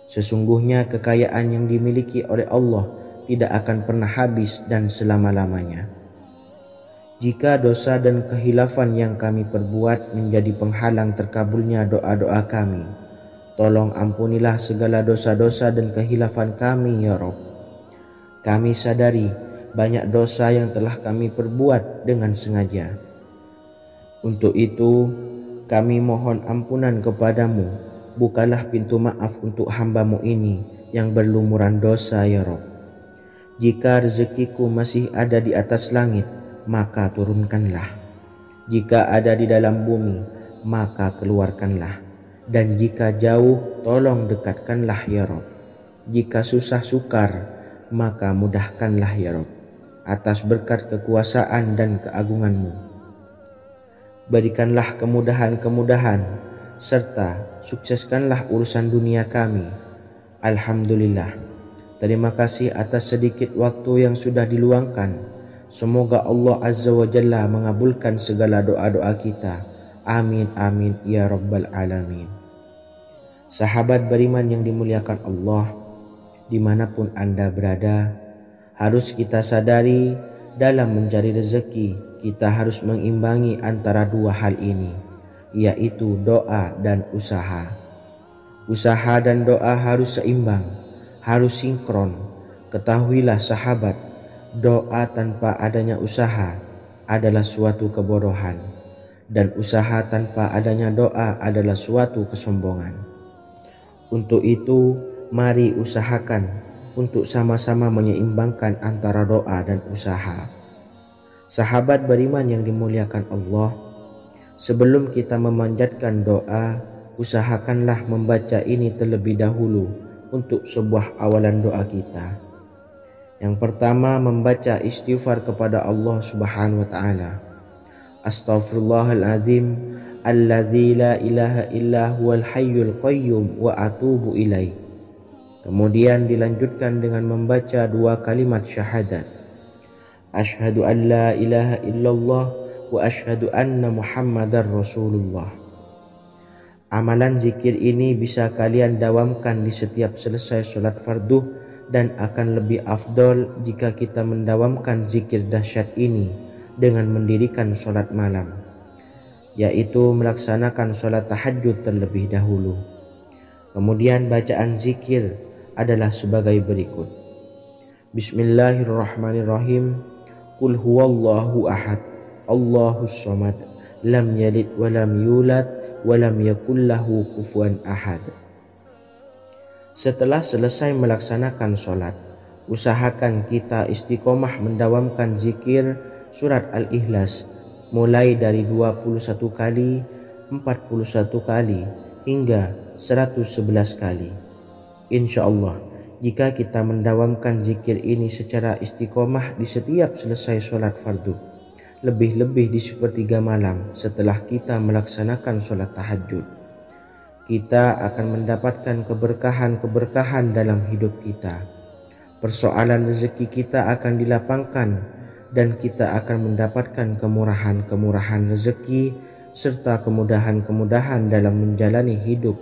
Sesungguhnya kekayaan yang dimiliki oleh Allah tidak akan pernah habis dan selama-lamanya. Jika dosa dan kehilafan yang kami perbuat menjadi penghalang terkabulnya doa-doa kami, Tolong ampunilah segala dosa-dosa dan kehilafan kami ya Rabb. Kami sadari banyak dosa yang telah kami perbuat dengan sengaja. Untuk itu kami mohon ampunan kepadamu. Bukalah pintu maaf untuk hamba-Mu ini yang berlumuran dosa ya Rabb. Jika rezekiku masih ada di atas langit, maka turunkanlah. Jika ada di dalam bumi, maka keluarkanlah. Dan jika jauh, tolong dekatkanlah ya Rabb. Jika susah sukar, maka mudahkanlah ya Rabb, atas berkat kekuasaan dan keagungan-Mu. Berikanlah kemudahan-kemudahan, serta sukseskanlah urusan dunia kami. Alhamdulillah. Terima kasih atas sedikit waktu yang sudah diluangkan. Semoga Allah Azza wa Jalla mengabulkan segala doa-doa kita. Amin amin ya rabbal alamin. Sahabat beriman yang dimuliakan Allah, dimanapun Anda berada, harus kita sadari dalam mencari rezeki kita harus mengimbangi antara dua hal ini, yaitu doa dan usaha. Usaha dan doa harus seimbang, harus sinkron. Ketahuilah sahabat, doa tanpa adanya usaha adalah suatu kebodohan, dan usaha tanpa adanya doa adalah suatu kesombongan. Untuk itu, mari usahakan untuk sama-sama menyeimbangkan antara doa dan usaha. Sahabat beriman yang dimuliakan Allah, sebelum kita memanjatkan doa, usahakanlah membaca ini terlebih dahulu untuk sebuah awalan doa kita. Yang pertama, membaca istighfar kepada Allah Subhanahu wa taala. Astaghfirullahaladzim alladzi la ilaha illa huwal hayyul qayyum wa atubu ilaih. Kemudian dilanjutkan dengan membaca dua kalimat syahadat. Asyhadu an la ilaha illallah wa asyhadu anna Muhammadar Rasulullah. Amalan zikir ini bisa kalian dawamkan di setiap selesai sholat fardu, dan akan lebih afdol jika kita mendawamkan zikir dahsyat ini dengan mendirikan sholat malam, yaitu melaksanakan sholat tahajud terlebih dahulu. Kemudian bacaan zikir adalah sebagai berikut. Bismillahirrahmanirrahim. Qul huwallahu ahad, Allahus samad, lam yalid wa lam yulad wa lam yakul lahu kufuwan ahad. Setelah selesai melaksanakan sholat, usahakan kita istiqomah mendawamkan zikir surat Al-Ikhlas mulai dari 21 kali, 41 kali, hingga 111 kali. Insya Allah, jika kita mendawamkan zikir ini secara istiqomah di setiap selesai sholat fardu, lebih-lebih di sepertiga malam setelah kita melaksanakan sholat tahajud, kita akan mendapatkan keberkahan-keberkahan dalam hidup kita. Persoalan rezeki kita akan dilapangkan, dan kita akan mendapatkan kemurahan-kemurahan rezeki serta kemudahan-kemudahan dalam menjalani hidup.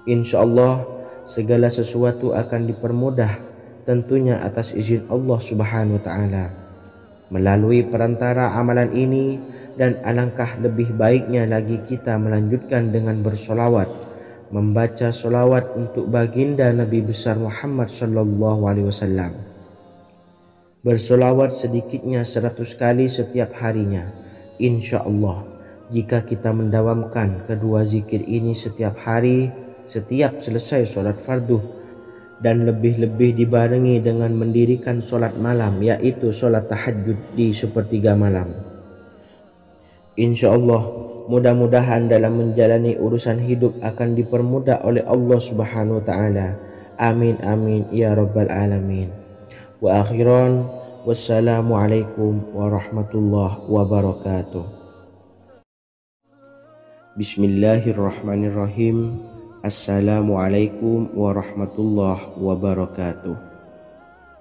Insya Allah, segala sesuatu akan dipermudah, tentunya atas izin Allah Subhanahu wa taala. Melalui perantara amalan ini, dan alangkah lebih baiknya lagi kita melanjutkan dengan bersolawat, membaca solawat untuk baginda Nabi besar Muhammad sallallahu alaihi wasallam. Bersolawat sedikitnya 100 kali setiap harinya. Insya Allah, jika kita mendawamkan kedua zikir ini setiap hari, setiap selesai sholat fardu, dan lebih-lebih dibarengi dengan mendirikan sholat malam, yaitu sholat tahajud di sepertiga malam, insya Allah, mudah-mudahan dalam menjalani urusan hidup akan dipermudah oleh Allah Subhanahu wa ta'ala. Amin amin ya rabbal alamin. Wa akhiran, wassalamualaikum warahmatullahi wabarakatuh. Bismillahirrahmanirrahim. Assalamualaikum warahmatullahi wabarakatuh.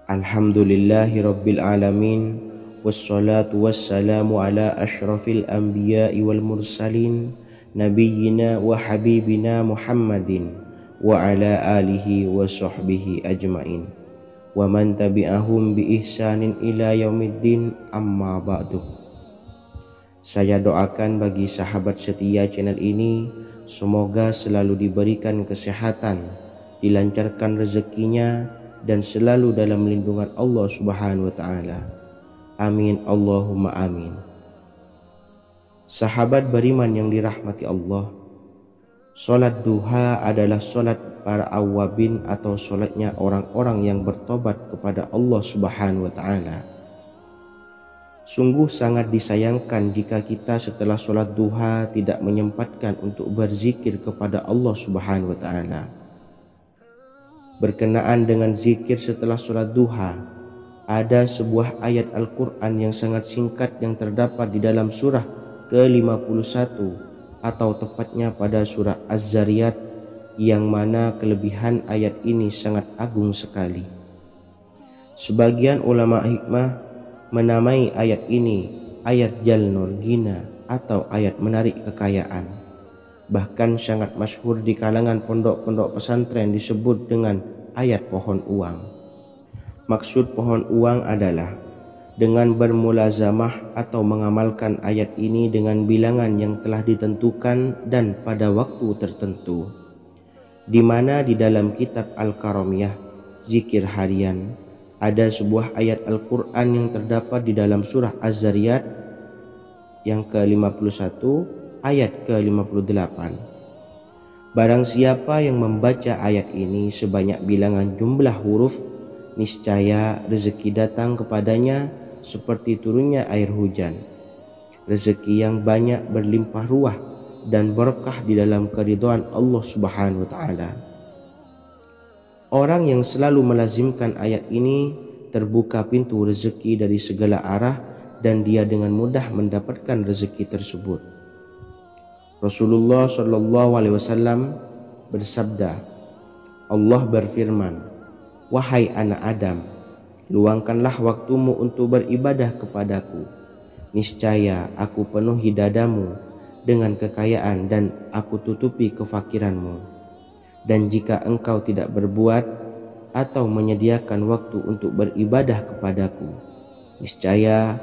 Alhamdulillahi rabbil alamin, wassalatu wassalamu ala ashrafil anbiya'i wal mursalin, nabiyyina wa habibina Muhammadin wa ala alihi wa sahbihi ajmain, wa man tabi'ahum bi ihsanin ila yaumiddin, amma ba'du. Saya doakan bagi sahabat setia channel ini, semoga selalu diberikan kesehatan, dilancarkan rezekinya, dan selalu dalam lindungan Allah Subhanahu wa Ta'ala. Amin Allahumma amin. Sahabat beriman yang dirahmati Allah, solat duha adalah solat para awabin atau solatnya orang-orang yang bertobat kepada Allah Subhanahu wa Ta'ala. Sungguh sangat disayangkan jika kita setelah sholat duha tidak menyempatkan untuk berzikir kepada Allah Subhanahu wa Ta'ala. Berkenaan dengan zikir setelah sholat duha, ada sebuah ayat Al-Quran yang sangat singkat yang terdapat di dalam surah ke-51 atau tepatnya pada surah Az-Zariyat, yang mana kelebihan ayat ini sangat agung sekali. Sebagian ulama hikmah menamai ayat ini ayat Jalnur Gina atau ayat menarik kekayaan. Bahkan sangat masyhur di kalangan pondok-pondok pesantren disebut dengan ayat pohon uang. Maksud pohon uang adalah dengan bermulazamah atau mengamalkan ayat ini dengan bilangan yang telah ditentukan dan pada waktu tertentu, di mana di dalam kitab Al-Karamiyah zikir harian ada sebuah ayat Al-Quran yang terdapat di dalam surah Az-Zariyat yang ke-51 ayat ke-58. Barang siapa yang membaca ayat ini sebanyak bilangan jumlah huruf, niscaya rezeki datang kepadanya seperti turunnya air hujan. Rezeki yang banyak berlimpah ruah dan berkah di dalam keridhaan Allah Subhanahu wa Ta'ala. Orang yang selalu melazimkan ayat ini terbuka pintu rezeki dari segala arah dan dia dengan mudah mendapatkan rezeki tersebut. Rasulullah SAW bersabda, Allah berfirman, "Wahai anak Adam, luangkanlah waktumu untuk beribadah kepadaku. Niscaya aku penuhi dadamu dengan kekayaan dan aku tutupi kefakiranmu. Dan jika engkau tidak berbuat atau menyediakan waktu untuk beribadah kepadaku, niscaya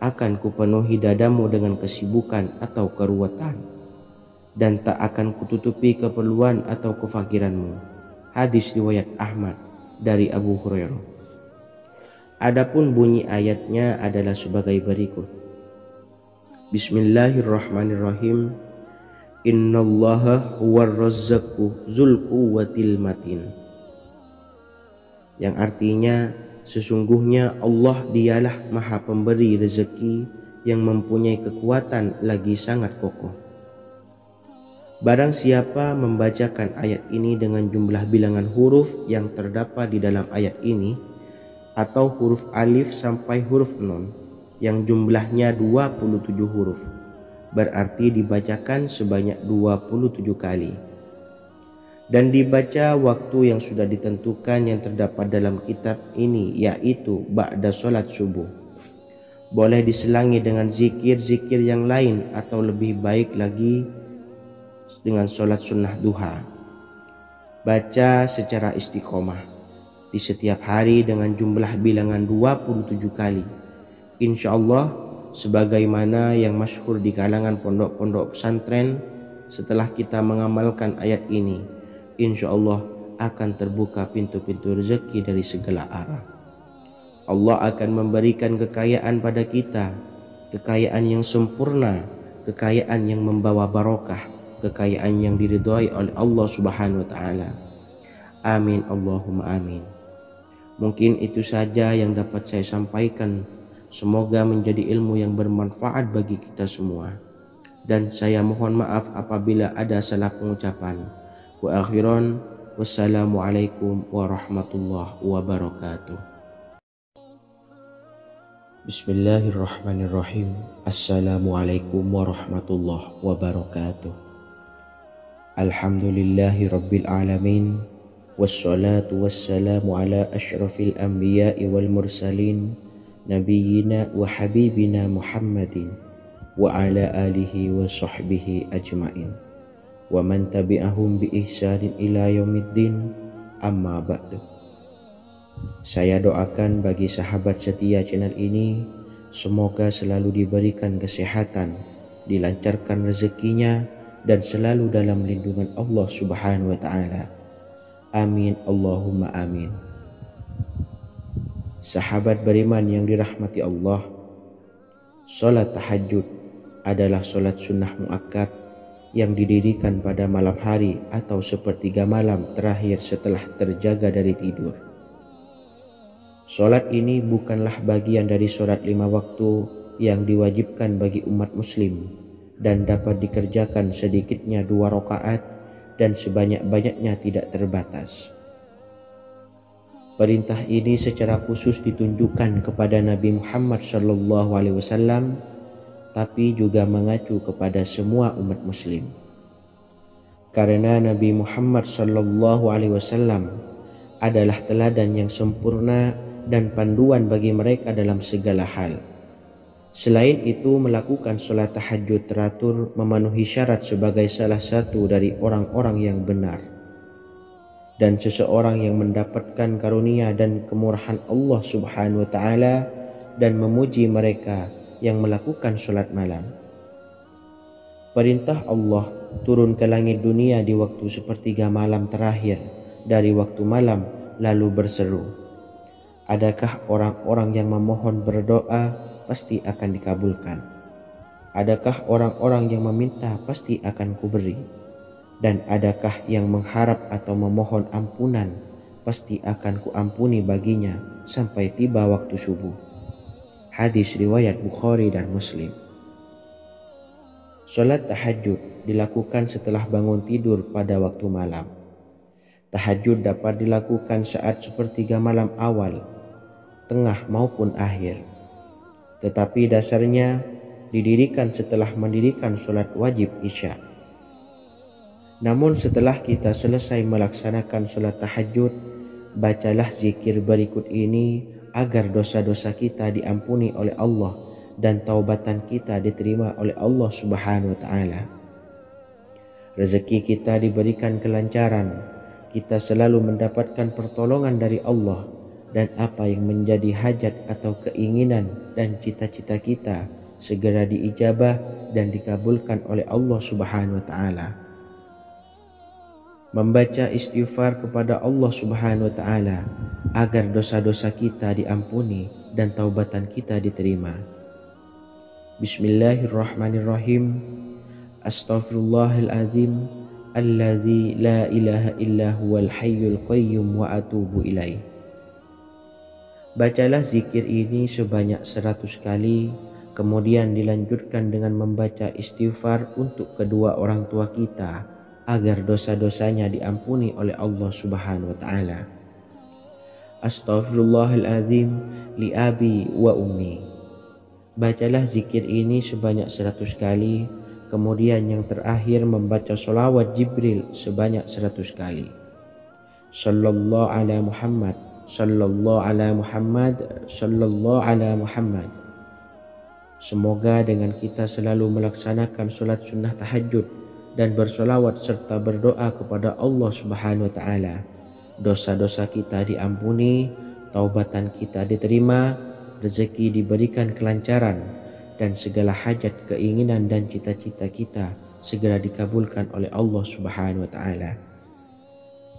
akan kupenuhi dadamu dengan kesibukan atau keruwetan, dan tak akan kututupi keperluan atau kefakiranmu." Hadis riwayat Ahmad dari Abu Hurairah. Adapun bunyi ayatnya adalah sebagai berikut. Bismillahirrahmanirrahim. Innallaha huwar razzaqu dzul quwwatil matin. Yang artinya, sesungguhnya Allah dialah maha pemberi rezeki yang mempunyai kekuatan lagi sangat kokoh. Barang siapa membacakan ayat ini dengan jumlah bilangan huruf yang terdapat di dalam ayat ini, atau huruf alif sampai huruf nun yang jumlahnya 27 huruf, berarti dibacakan sebanyak 27 kali, dan dibaca waktu yang sudah ditentukan yang terdapat dalam kitab ini, yaitu ba'da sholat subuh. Boleh diselangi dengan zikir-zikir yang lain atau lebih baik lagi dengan sholat sunnah duha. Baca secara istiqomah di setiap hari dengan jumlah bilangan 27 kali. Insya Allah, sebagaimana yang masyhur di kalangan pondok-pondok pesantren, setelah kita mengamalkan ayat ini, insya Allah akan terbuka pintu-pintu rezeki dari segala arah. Allah akan memberikan kekayaan pada kita, kekayaan yang sempurna, kekayaan yang membawa barokah, kekayaan yang diridhai oleh Allah Subhanahu wa Ta'ala. Amin Allahumma amin. Mungkin itu saja yang dapat saya sampaikan. Semoga menjadi ilmu yang bermanfaat bagi kita semua. Dan saya mohon maaf apabila ada salah pengucapan. Wa akhiran, wassalamualaikum warahmatullahi wabarakatuh. Bismillahirrahmanirrahim. Assalamualaikum warahmatullahi wabarakatuh. Alhamdulillahi rabbil alamin. Wassalatu wassalamu ala asyrafil anbiya'i wal mursalin, Nabiyyina wa habibina Muhammadin wa ala alihi wa sahbihi ajma'in wa man tabi'ahum bi ihsanin ila yaumiddin, amma ba'du. Saya doakan bagi sahabat setia channel ini, Semoga selalu diberikan kesehatan, dilancarkan rezekinya, dan selalu dalam lindungan Allah Subhanahu wa Ta'ala. Amin Allahumma amin. Sahabat beriman yang dirahmati Allah, salat tahajud adalah salat sunnah muakkad yang didirikan pada malam hari atau sepertiga malam terakhir setelah terjaga dari tidur. Salat ini bukanlah bagian dari salat 5 waktu yang diwajibkan bagi umat muslim dan dapat dikerjakan sedikitnya 2 rakaat dan sebanyak-banyaknya tidak terbatas. Perintah ini secara khusus ditunjukkan kepada Nabi Muhammad SAW, tapi juga mengacu kepada semua umat muslim. Karena Nabi Muhammad SAW adalah teladan yang sempurna dan panduan bagi mereka dalam segala hal. Selain itu, melakukan salat tahajud teratur memenuhi syarat sebagai salah satu dari orang-orang yang benar. Dan seseorang yang mendapatkan karunia dan kemurahan Allah Subhanahu wa Ta'ala dan memuji mereka yang melakukan salat malam. Perintah Allah turun ke langit dunia di waktu sepertiga malam terakhir dari waktu malam lalu berseru, adakah orang-orang yang memohon berdoa pasti akan dikabulkan? Adakah orang-orang yang meminta pasti akan kuberi? Dan adakah yang mengharap atau memohon ampunan pasti akan kuampuni baginya sampai tiba waktu subuh. Hadis riwayat Bukhari dan Muslim. Salat tahajud dilakukan setelah bangun tidur pada waktu malam. Tahajud dapat dilakukan saat sepertiga malam awal, tengah maupun akhir. Tetapi dasarnya didirikan setelah mendirikan salat wajib Isya. Namun setelah kita selesai melaksanakan salat tahajud, bacalah zikir berikut ini agar dosa-dosa kita diampuni oleh Allah dan taubatan kita diterima oleh Allah Subhanahu wa Ta'ala. Rezeki kita diberikan kelancaran, kita selalu mendapatkan pertolongan dari Allah, dan apa yang menjadi hajat atau keinginan dan cita-cita kita segera diijabah dan dikabulkan oleh Allah Subhanahu wa Ta'ala. Membaca istighfar kepada Allah Subhanahu wa Ta'ala agar dosa-dosa kita diampuni dan taubatan kita diterima. Bismillahirrahmanirrahim. Astaghfirullahaladzim allazi la ilaha illa huwal hayyul qayyum wa atubu ilaih. Bacalah zikir ini sebanyak 100 kali, kemudian dilanjutkan dengan membaca istighfar untuk kedua orang tua kita agar dosa-dosanya diampuni oleh Allah Subhanahu wa Ta'ala. Astaghfirullahaladzim li abi wa ummi. Bacalah zikir ini sebanyak 100 kali, kemudian yang terakhir membaca sholawat Jibril sebanyak 100 kali. Sallallahu ala Muhammad, sallallahu ala Muhammad, sallallahu ala Muhammad. Semoga dengan kita selalu melaksanakan sholat sunnah tahajud dan bersolawat serta berdoa kepada Allah Subhanahu wa Ta'ala, dosa-dosa kita diampuni, taubatan kita diterima, rezeki diberikan kelancaran, dan segala hajat, keinginan dan cita-cita kita segera dikabulkan oleh Allah Subhanahu wa Ta'ala.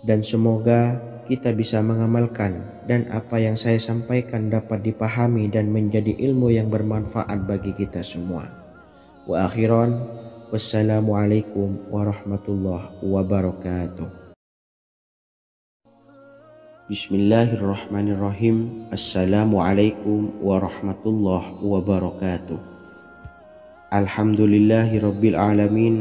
Dan semoga kita bisa mengamalkan dan apa yang saya sampaikan dapat dipahami dan menjadi ilmu yang bermanfaat bagi kita semua. Wa akhiran, wassalamualaikum warahmatullahi wabarakatuh. Bismillahirrahmanirrahim. Assalamualaikum warahmatullahi wabarakatuh. Alhamdulillahi rabbil alamin.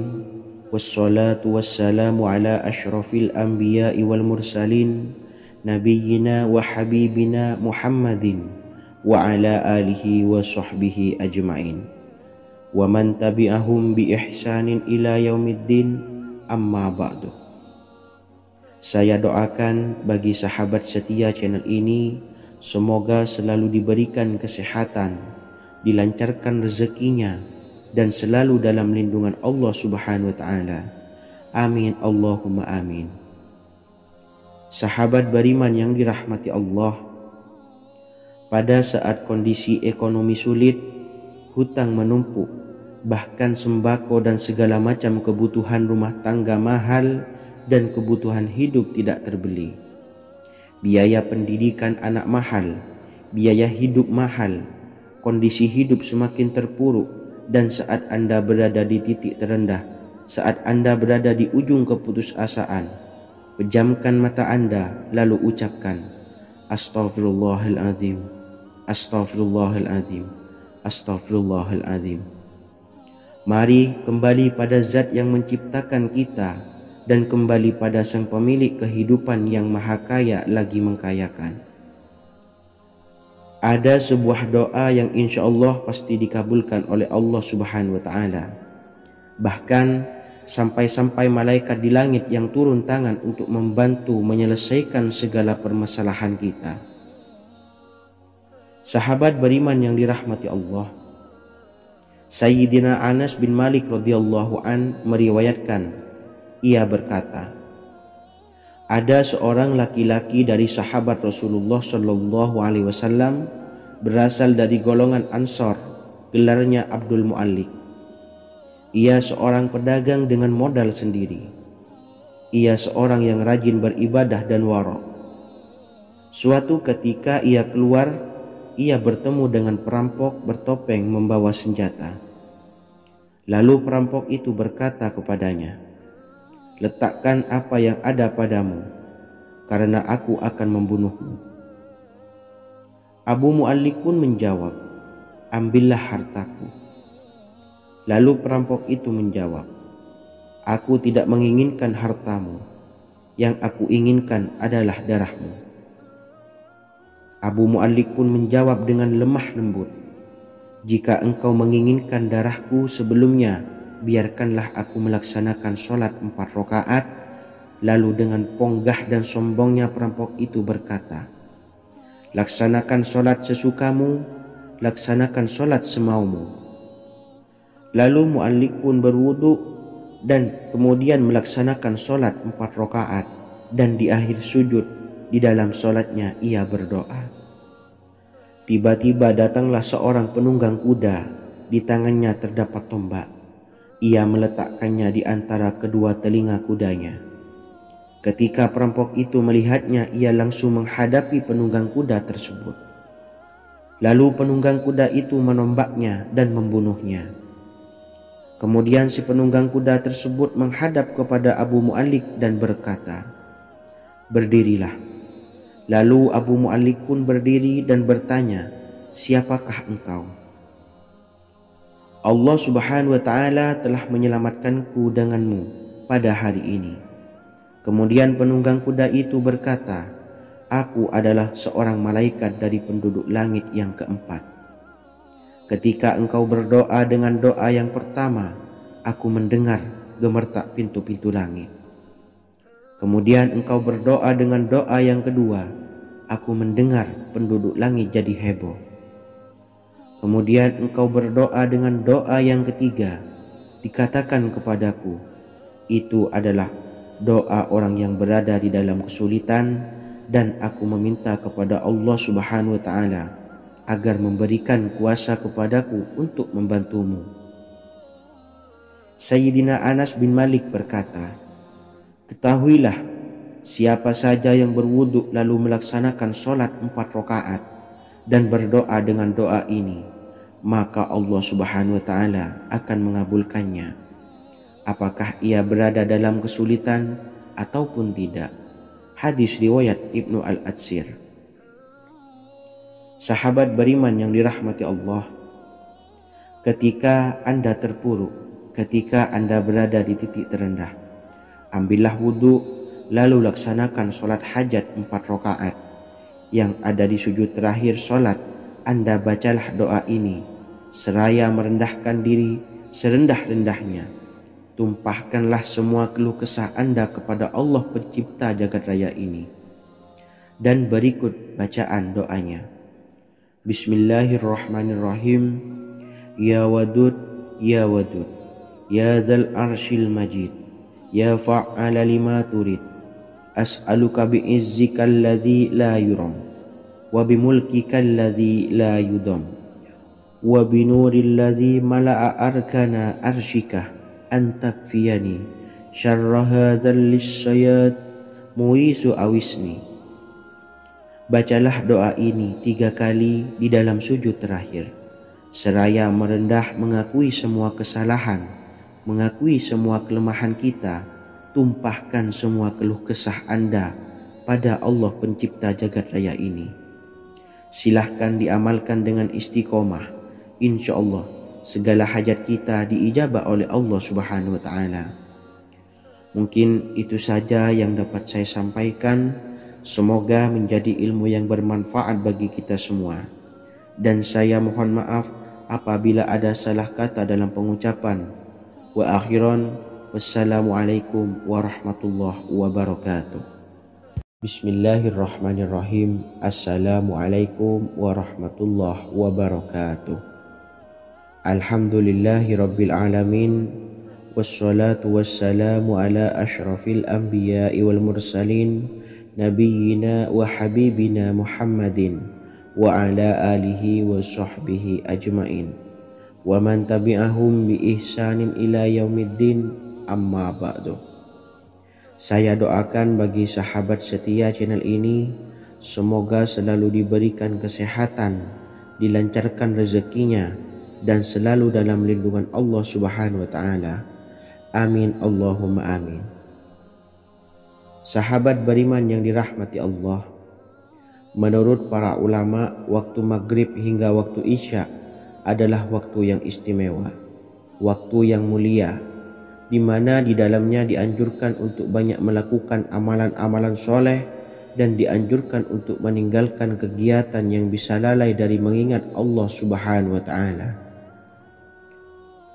Wassalatu wassalamu ala ashrafil anbiya'i wal mursalin, nabiyyina wa habibina Muhammadin wa ala alihi wa sahbihi ajma'in wa man tabi'ahum bi ihsanin ila yaumiddin, amma ba'du. Saya doakan bagi sahabat setia channel ini, semoga selalu diberikan kesehatan, dilancarkan rezekinya, dan selalu dalam lindungan Allah Subhanahu wa Ta'ala. Amin Allahumma amin. Sahabat beriman yang dirahmati Allah, Pada saat kondisi ekonomi sulit, hutang menumpuk, bahkan sembako dan segala macam kebutuhan rumah tangga mahal dan kebutuhan hidup tidak terbeli. Biaya pendidikan anak mahal, biaya hidup mahal, kondisi hidup semakin terpuruk, dan saat Anda berada di titik terendah, saat Anda berada di ujung keputusasaan, pejamkan mata Anda lalu ucapkan, Astaghfirullahaladzim, Astaghfirullahaladzim, Astaghfirullahaladzim. Mari kembali pada Zat yang menciptakan kita dan kembali pada Sang Pemilik kehidupan yang maha kaya lagi mengkayakan. Ada sebuah doa yang insya Allah pasti dikabulkan oleh Allah Subhanahu wa Ta'ala. Bahkan sampai-sampai malaikat di langit yang turun tangan untuk membantu menyelesaikan segala permasalahan kita. Sahabat beriman yang dirahmati Allah, Sayyidina Anas bin Malik radhiyallahu an meriwayatkan, ia berkata, ada seorang laki-laki dari sahabat Rasulullah Shallallahu Alaihi Wasallam berasal dari golongan Ansor, gelarnya Abdul Mu'allik. Ia seorang pedagang dengan modal sendiri. Ia seorang yang rajin beribadah dan wara'. Suatu ketika ia keluar, ia bertemu dengan perampok bertopeng membawa senjata. Lalu perampok itu berkata kepadanya, letakkan apa yang ada padamu, karena aku akan membunuhmu. Abu Mu'allik pun menjawab, ambillah hartaku. Lalu perampok itu menjawab, aku tidak menginginkan hartamu, yang aku inginkan adalah darahmu. Abu Mu'allik pun menjawab dengan lemah lembut, jika engkau menginginkan darahku sebelumnya, biarkanlah aku melaksanakan sholat 4 rakaat. Lalu dengan ponggah dan sombongnya perampok itu berkata, laksanakan sholat sesukamu, laksanakan sholat semaumu. Lalu Mu'allik pun berwudu dan kemudian melaksanakan sholat 4 rakaat, dan di akhir sujud di dalam sholatnya ia berdoa. Tiba-tiba datanglah seorang penunggang kuda, di tangannya terdapat tombak. Ia meletakkannya di antara kedua telinga kudanya. Ketika perampok itu melihatnya, ia langsung menghadapi penunggang kuda tersebut. Lalu penunggang kuda itu menombaknya dan membunuhnya. Kemudian si penunggang kuda tersebut menghadap kepada Abu Mu'allik dan berkata, berdirilah. Lalu Abu Mu'allik pun berdiri dan bertanya, siapakah engkau? Allah Subhanahu wa Ta'ala telah menyelamatkanku denganmu pada hari ini. Kemudian penunggang kuda itu berkata, aku adalah seorang malaikat dari penduduk langit yang keempat. Ketika engkau berdoa dengan doa yang pertama, aku mendengar gemertak pintu-pintu langit. Kemudian engkau berdoa dengan doa yang kedua, aku mendengar penduduk langit jadi heboh. Kemudian engkau berdoa dengan doa yang ketiga, dikatakan kepadaku, itu adalah doa orang yang berada di dalam kesulitan, dan aku meminta kepada Allah Subhanahu wa Ta'ala agar memberikan kuasa kepadaku untuk membantumu. Sayyidina Anas bin Malik berkata, ketahuilah, siapa saja yang berwudu lalu melaksanakan sholat 4 rakaat dan berdoa dengan doa ini, maka Allah Subhanahu wa Ta'ala akan mengabulkannya, apakah ia berada dalam kesulitan ataupun tidak. Hadis riwayat Ibnu Al-Atsir. Sahabat beriman yang dirahmati Allah, ketika Anda terpuruk, ketika Anda berada di titik terendah, ambillah wudu, lalu laksanakan sholat hajat 4 rakaat. Yang ada di sujud terakhir sholat, Anda bacalah doa ini, seraya merendahkan diri serendah-rendahnya. Tumpahkanlah semua keluh kesah Anda kepada Allah pencipta jagat raya ini. Dan berikut bacaan doanya. Bismillahirrahmanirrahim. Ya Wadud, Ya Wadud, Ya Zal Arshil Majid, Ya Fa'ala lima turid, as'aluka bi'izzika alladhi la yuram, wa bimulkika alladhi la yudam wa binuril ladzi mala'a arkana arsyika an takfiyani syarra hadzal lisyayat muisu awisni. Bacalah doa ini 3 kali di dalam sujud terakhir, seraya merendah mengakui semua kesalahan, mengakui semua kelemahan kita, tumpahkan semua keluh kesah Anda pada Allah pencipta jagat raya ini. Silahkan diamalkan dengan istiqomah. Insya Allah segala hajat kita diijabah oleh Allah Subhanahu wa Ta'ala. Mungkin itu saja yang dapat saya sampaikan. Semoga menjadi ilmu yang bermanfaat bagi kita semua. Dan saya mohon maaf apabila ada salah kata dalam pengucapan. Wa akhiran, wassalamualaikum warahmatullahi wabarakatuh. Bismillahirrahmanirrahim. Assalamualaikum warahmatullahi wabarakatuh. Alhamdulillahi rabbil alamin. Wassalatu wassalamu ala ashrafil anbiya'i wal mursalin, nabiyyina wa habibina Muhammadin wa ala alihi wa sahbihi ajmain wa man tabi'ahum bi ihsanin ila yaumiddin, amma ba'du. Saya doakan bagi sahabat setia channel ini, semoga selalu diberikan kesehatan, dilancarkan rezekinya, dan selalu dalam lindungan Allah Subhanahu wa Ta'ala. Amin Allahumma amin. Sahabat beriman yang dirahmati Allah, menurut para ulama, waktu maghrib hingga waktu isya adalah waktu yang istimewa, waktu yang mulia, di mana di dalamnya dianjurkan untuk banyak melakukan amalan-amalan soleh dan dianjurkan untuk meninggalkan kegiatan yang bisa lalai dari mengingat Allah Subhanahu wa Ta'ala.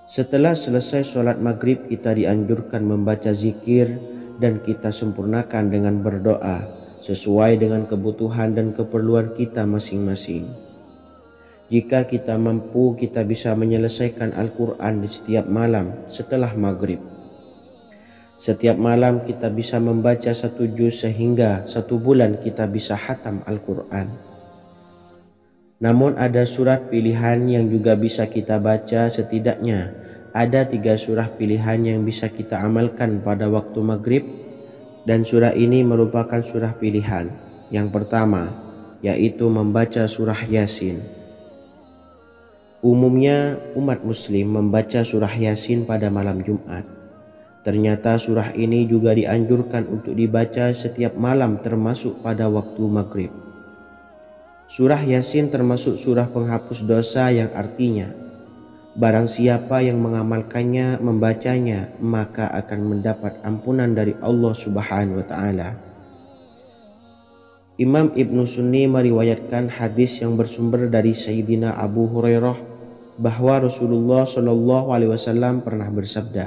Setelah selesai sholat maghrib, kita dianjurkan membaca zikir dan kita sempurnakan dengan berdoa sesuai dengan kebutuhan dan keperluan kita masing-masing. Jika kita mampu, kita bisa menyelesaikan Al-Quran di setiap malam setelah maghrib. Setiap malam kita bisa membaca 1 juz sehingga 1 bulan kita bisa khatam Al-Quran. Namun ada surat pilihan yang juga bisa kita baca. Setidaknya ada 3 surah pilihan yang bisa kita amalkan pada waktu maghrib, dan surah ini merupakan surah pilihan. Yang pertama yaitu membaca surah Yasin. Umumnya umat muslim membaca surah Yasin pada malam Jumat. Ternyata surah ini juga dianjurkan untuk dibaca setiap malam termasuk pada waktu maghrib. Surah Yasin termasuk surah penghapus dosa, yang artinya barang siapa yang mengamalkannya, membacanya, maka akan mendapat ampunan dari Allah Subhanahu wa Ta'ala. Imam Ibnu Sunni meriwayatkan hadis yang bersumber dari Sayyidina Abu Hurairah bahwa Rasulullah Shallallahu Alaihi Wasallam pernah bersabda,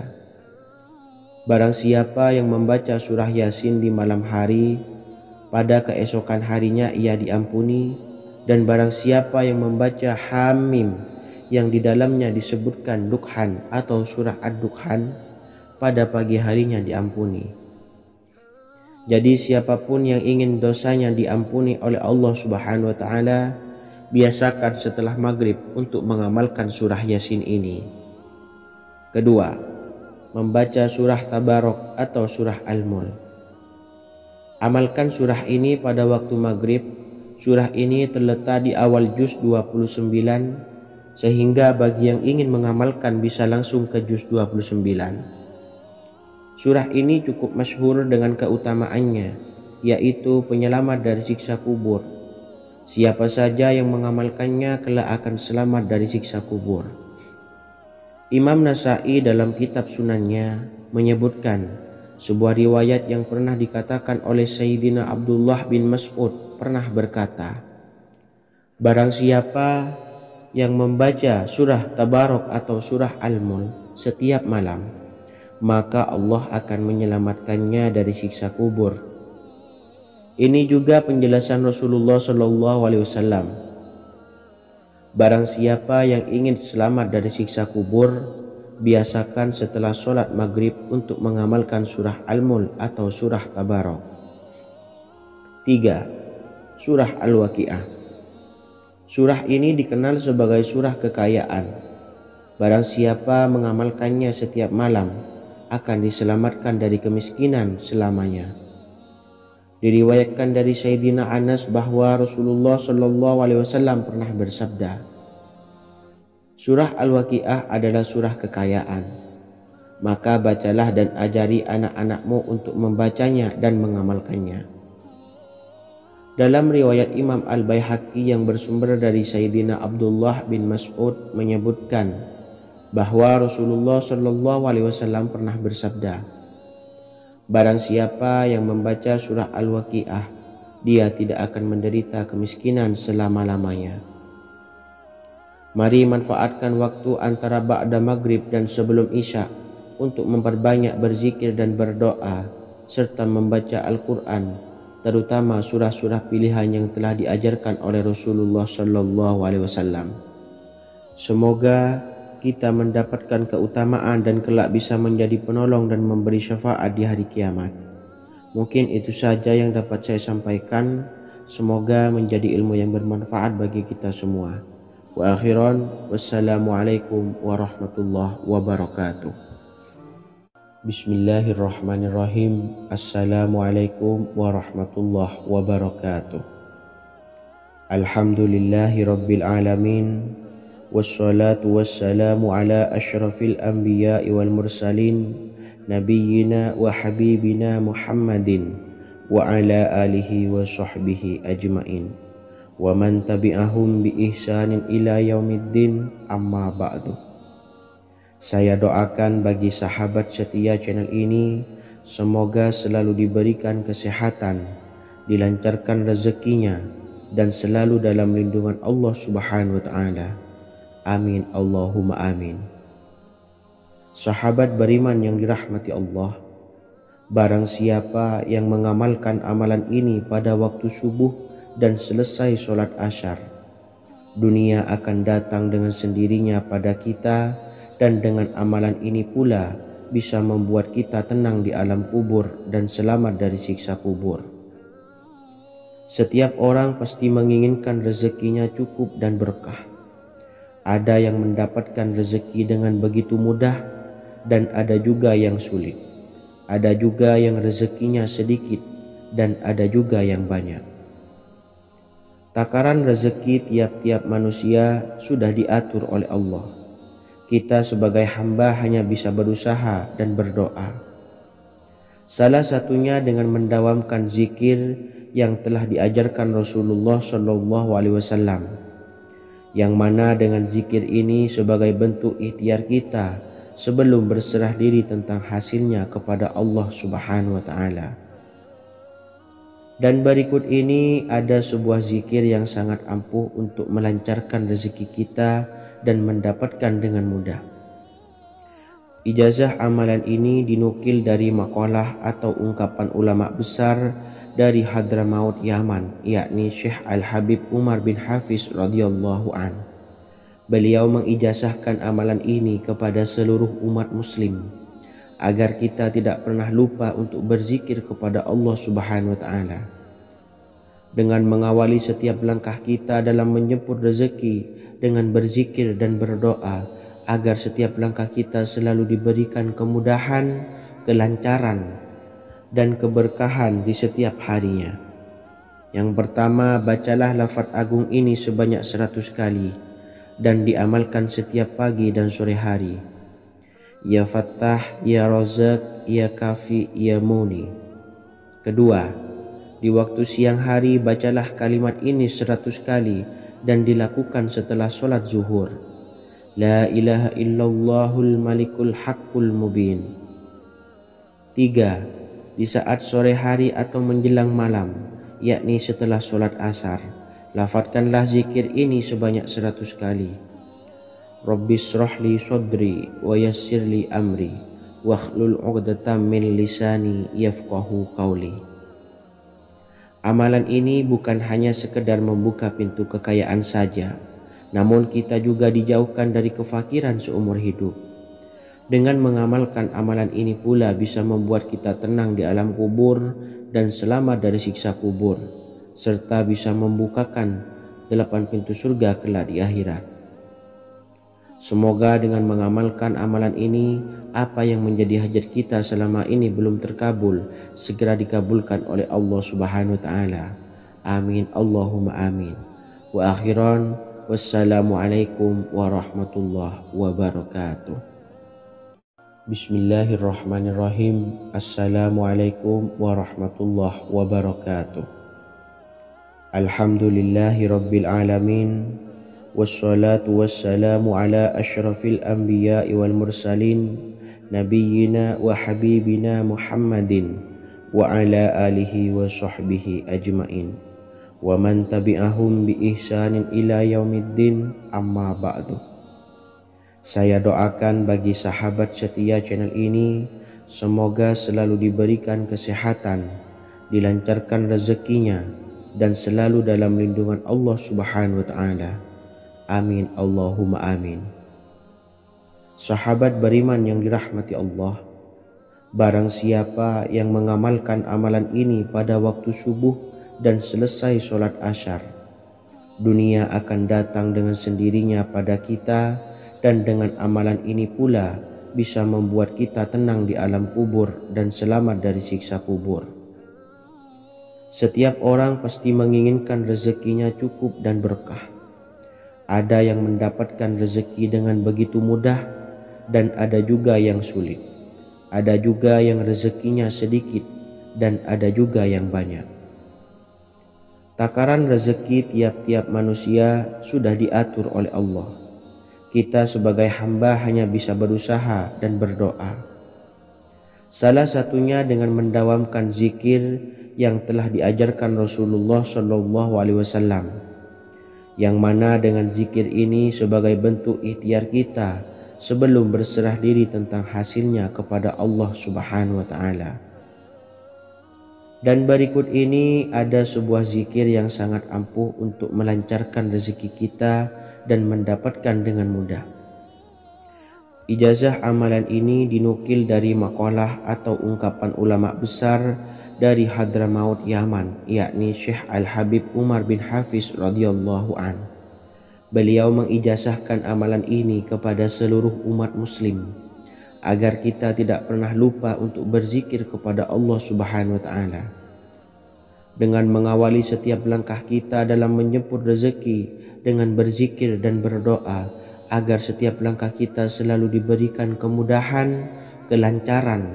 barang siapa yang membaca surah Yasin di malam hari, pada keesokan harinya ia diampuni. Dan barang siapa yang membaca Hamim yang di dalamnya disebutkan Dukhan atau surah Ad-Dukhan, pada pagi harinya diampuni. Jadi siapapun yang ingin dosanya diampuni oleh Allah Subhanahu wa Ta'ala, biasakan setelah maghrib untuk mengamalkan surah Yasin ini. Kedua, membaca surah Tabarok atau surah Al-Mulk. Amalkan surah ini pada waktu maghrib. Surah ini terletak di awal juz 29, sehingga bagi yang ingin mengamalkan bisa langsung ke juz 29. Surah ini cukup masyhur dengan keutamaannya, yaitu penyelamat dari siksa kubur. Siapa saja yang mengamalkannya kelak akan selamat dari siksa kubur. Imam Nasa'i dalam kitab Sunannya menyebutkan sebuah riwayat yang pernah dikatakan oleh Sayyidina Abdullah bin Mas'ud pernah berkata, barang siapa yang membaca surah Tabarok atau surah Al-Mulk setiap malam, maka Allah akan menyelamatkannya dari siksa kubur. Ini juga penjelasan Rasulullah Shallallahu Alaihi Wasallam. Barang siapa yang ingin selamat dari siksa kubur, biasakan setelah sholat maghrib untuk mengamalkan surah Al-Mulk atau surah Tabarok. 3. Surah Al-Waqi'ah. Surah ini dikenal sebagai surah kekayaan. Barang siapa mengamalkannya setiap malam akan diselamatkan dari kemiskinan selamanya. Diriwayatkan dari Sayyidina Anas bahwa Rasulullah SAW pernah bersabda, surah Al-Waqiah adalah surah kekayaan. Maka bacalah dan ajari anak-anakmu untuk membacanya dan mengamalkannya. Dalam riwayat Imam Al-Baihaqi yang bersumber dari Sayyidina Abdullah bin Mas'ud menyebutkan bahwa Rasulullah SAW pernah bersabda, barang siapa yang membaca surah Al-Waqiah, dia tidak akan menderita kemiskinan selama-lamanya. Mari manfaatkan waktu antara ba'da maghrib dan sebelum isya untuk memperbanyak berzikir dan berdoa serta membaca Al-Quran, terutama surah-surah pilihan yang telah diajarkan oleh Rasulullah SAW. Semoga kita mendapatkan keutamaan dan kelak bisa menjadi penolong dan memberi syafaat di hari kiamat. Mungkin itu saja yang dapat saya sampaikan. Semoga menjadi ilmu yang bermanfaat bagi kita semua. Wa akhiran, wassalamualaikum warahmatullahi wabarakatuh. Bismillahirrahmanirrahim. Assalamualaikum warahmatullahi wabarakatuh. Alhamdulillahi rabbil alamin. Wassalatu wassalamu ala ashrafil anbiya'i wal mursalin, nabiyyina wa habibina Muhammadin wa ala alihi wa sahbihi ajmain wa man tabi'ahum bi ihsanin ila yaumiddin, amma ba'du. Saya doakan bagi sahabat setia channel ini, semoga selalu diberikan kesehatan, dilancarkan rezekinya, dan selalu dalam lindungan Allah Subhanahu wa Ta'ala. Amin Allahumma amin. Sahabat beriman yang dirahmati Allah, barang siapa yang mengamalkan amalan ini pada waktu subuh dan selesai sholat asyar, dunia akan datang dengan sendirinya pada kita, dan dengan amalan ini pula bisa membuat kita tenang di alam kubur dan selamat dari siksa kubur. Setiap orang pasti menginginkan rezekinya cukup dan berkah. Ada yang mendapatkan rezeki dengan begitu mudah dan ada juga yang sulit. Ada juga yang rezekinya sedikit dan ada juga yang banyak. Takaran rezeki tiap-tiap manusia sudah diatur oleh Allah. Kita sebagai hamba hanya bisa berusaha dan berdoa. Salah satunya dengan mendawamkan zikir yang telah diajarkan Rasulullah SAW, yang mana dengan zikir ini sebagai bentuk ikhtiar kita sebelum berserah diri tentang hasilnya kepada Allah Subhanahu wa Ta'ala. Dan berikut ini ada sebuah zikir yang sangat ampuh untuk melancarkan rezeki kita dan mendapatkan dengan mudah. Ijazah amalan ini dinukil dari makalah atau ungkapan ulama besar dari Hadramaut Yaman, yakni Syekh Al-Habib Umar bin Hafiz radhiyallahu an. Beliau mengijazahkan amalan ini kepada seluruh umat muslim agar kita tidak pernah lupa untuk berzikir kepada Allah Subhanahu wa Ta'ala. Dengan mengawali setiap langkah kita dalam menjemput rezeki dengan berzikir dan berdoa agar setiap langkah kita selalu diberikan kemudahan, kelancaran, dan keberkahan di setiap harinya. Yang pertama, bacalah lafaz agung ini sebanyak 100 kali dan diamalkan setiap pagi dan sore hari. Ya Fattah, Ya Razak, Ya Kafi, Ya Muni. Kedua, di waktu siang hari bacalah kalimat ini 100 kali dan dilakukan setelah sholat zuhur. La ilaha illallahul malikul haqqul mubin. 3. Di saat sore hari atau menjelang malam, yakni setelah sholat asar, lafadzkanlah zikir ini sebanyak 100 kali. Rabbishrahli sodri wa yassirli amri wakhlul 'uqdatam min lisani yafqahu qawli. Amalan ini bukan hanya sekedar membuka pintu kekayaan saja, namun kita juga dijauhkan dari kefakiran seumur hidup. Dengan mengamalkan amalan ini pula bisa membuat kita tenang di alam kubur dan selamat dari siksa kubur, serta bisa membukakan 8 pintu surga kelak di akhirat. Semoga dengan mengamalkan amalan ini, apa yang menjadi hajat kita selama ini belum terkabul, segera dikabulkan oleh Allah Subhanahu wa Ta'ala. Amin, Allahumma amin. Wa akhiran, wassalamualaikum warahmatullahi wabarakatuh. Bismillahirrahmanirrahim. Assalamualaikum warahmatullahi wabarakatuh. Alhamdulillahi rabbil alamin. Wassalatu wassalamu ala ashrafil anbiya'i wal mursalin, nabiyyina wa habibina Muhammadin wa ala alihi wa sahbihi ajmain, wa man tabi'ahum bi ihsanin ila yaumiddin, amma ba'du. Saya doakan bagi sahabat setia channel ini, semoga selalu diberikan kesehatan, dilancarkan rezekinya, dan selalu dalam lindungan Allah Subhanahu wa Ta'ala. Amin, Allahumma amin. Sahabat beriman yang dirahmati Allah, barang siapa yang mengamalkan amalan ini pada waktu subuh dan selesai sholat asyar, dunia akan datang dengan sendirinya pada kita, dan dengan amalan ini pula bisa membuat kita tenang di alam kubur dan selamat dari siksa kubur. Setiap orang pasti menginginkan rezekinya cukup dan berkah. Ada yang mendapatkan rezeki dengan begitu mudah, dan ada juga yang sulit. Ada juga yang rezekinya sedikit, dan ada juga yang banyak. Takaran rezeki tiap-tiap manusia sudah diatur oleh Allah. Kita sebagai hamba hanya bisa berusaha dan berdoa. Salah satunya dengan mendawamkan zikir yang telah diajarkan Rasulullah SAW, yang mana dengan zikir ini sebagai bentuk ikhtiar kita sebelum berserah diri tentang hasilnya kepada Allah Subhanahu wa Ta'ala. Dan berikut ini ada sebuah zikir yang sangat ampuh untuk melancarkan rezeki kita dan mendapatkan dengan mudah. Ijazah amalan ini dinukil dari makalah atau ungkapan ulama besar dari Hadramaut Yaman, yakni Syekh Al-Habib Umar bin Hafiz radhiyallahu an. Beliau mengijazahkan amalan ini kepada seluruh umat muslim agar kita tidak pernah lupa untuk berzikir kepada Allah Subhanahu wa Ta'ala. Dengan mengawali setiap langkah kita dalam menjemput rezeki dengan berzikir dan berdoa agar setiap langkah kita selalu diberikan kemudahan, kelancaran,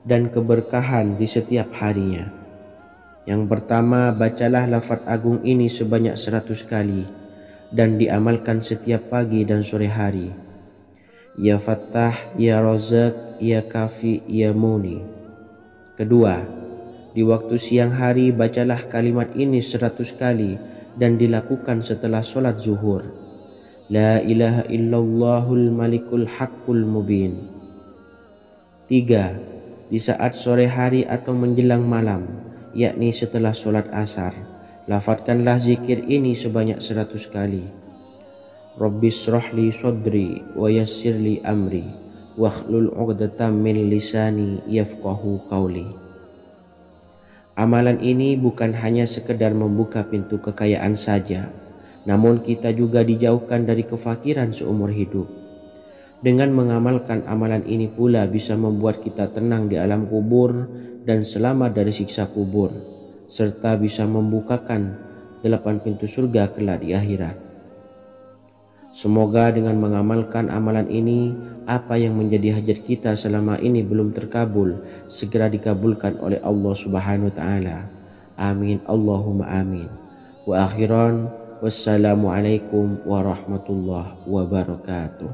dan keberkahan di setiap harinya. Yang pertama, bacalah lafaz agung ini sebanyak 100 kali dan diamalkan setiap pagi dan sore hari. Ya Fattah, Ya Razak, Ya Kafi, Ya Muni. Kedua, di waktu siang hari bacalah kalimat ini 100 kali dan dilakukan setelah sholat zuhur. La ilaha illallahul malikul haqqul mubin. Tiga, di saat sore hari atau menjelang malam, yakni setelah sholat asar, lafadzkanlah zikir ini sebanyak 100 kali. Rabbis shrahli sodri wa yassirli amri wakhlul 'uqdatam min lisani yafqahu qawli. Amalan ini bukan hanya sekedar membuka pintu kekayaan saja, namun kita juga dijauhkan dari kefakiran seumur hidup. Dengan mengamalkan amalan ini pula bisa membuat kita tenang di alam kubur dan selamat dari siksa kubur, serta bisa membukakan 8 pintu surga kelak di akhirat. Semoga dengan mengamalkan amalan ini, apa yang menjadi hajat kita selama ini belum terkabul, segera dikabulkan oleh Allah Subhanahu wa Ta'ala. Amin, Allahumma amin. Wa akhiran, wassalamualaikum warahmatullahi wabarakatuh.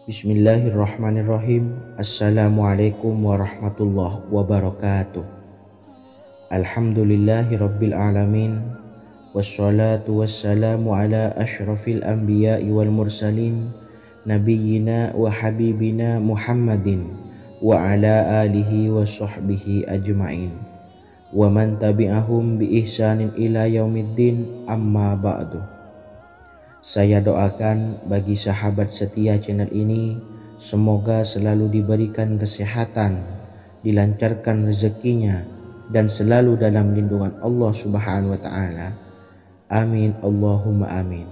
Bismillahirrahmanirrahim. Assalamualaikum warahmatullahi wabarakatuh. Alhamdulillahi rabbil alamin. Wassalatu wassalamu ala ashrafil anbiya'i wal mursalin, nabiyyina wa habibina Muhammadin wa ala alihi wa sahbihi ajmain, wa man tabi'ahum bi ihsanin ila yaumiddin, amma ba'du. Saya doakan bagi sahabat setia channel ini, semoga selalu diberikan kesehatan, dilancarkan rezekinya, dan selalu dalam lindungan Allah Subhanahu wa taala. Amin Allahumma amin.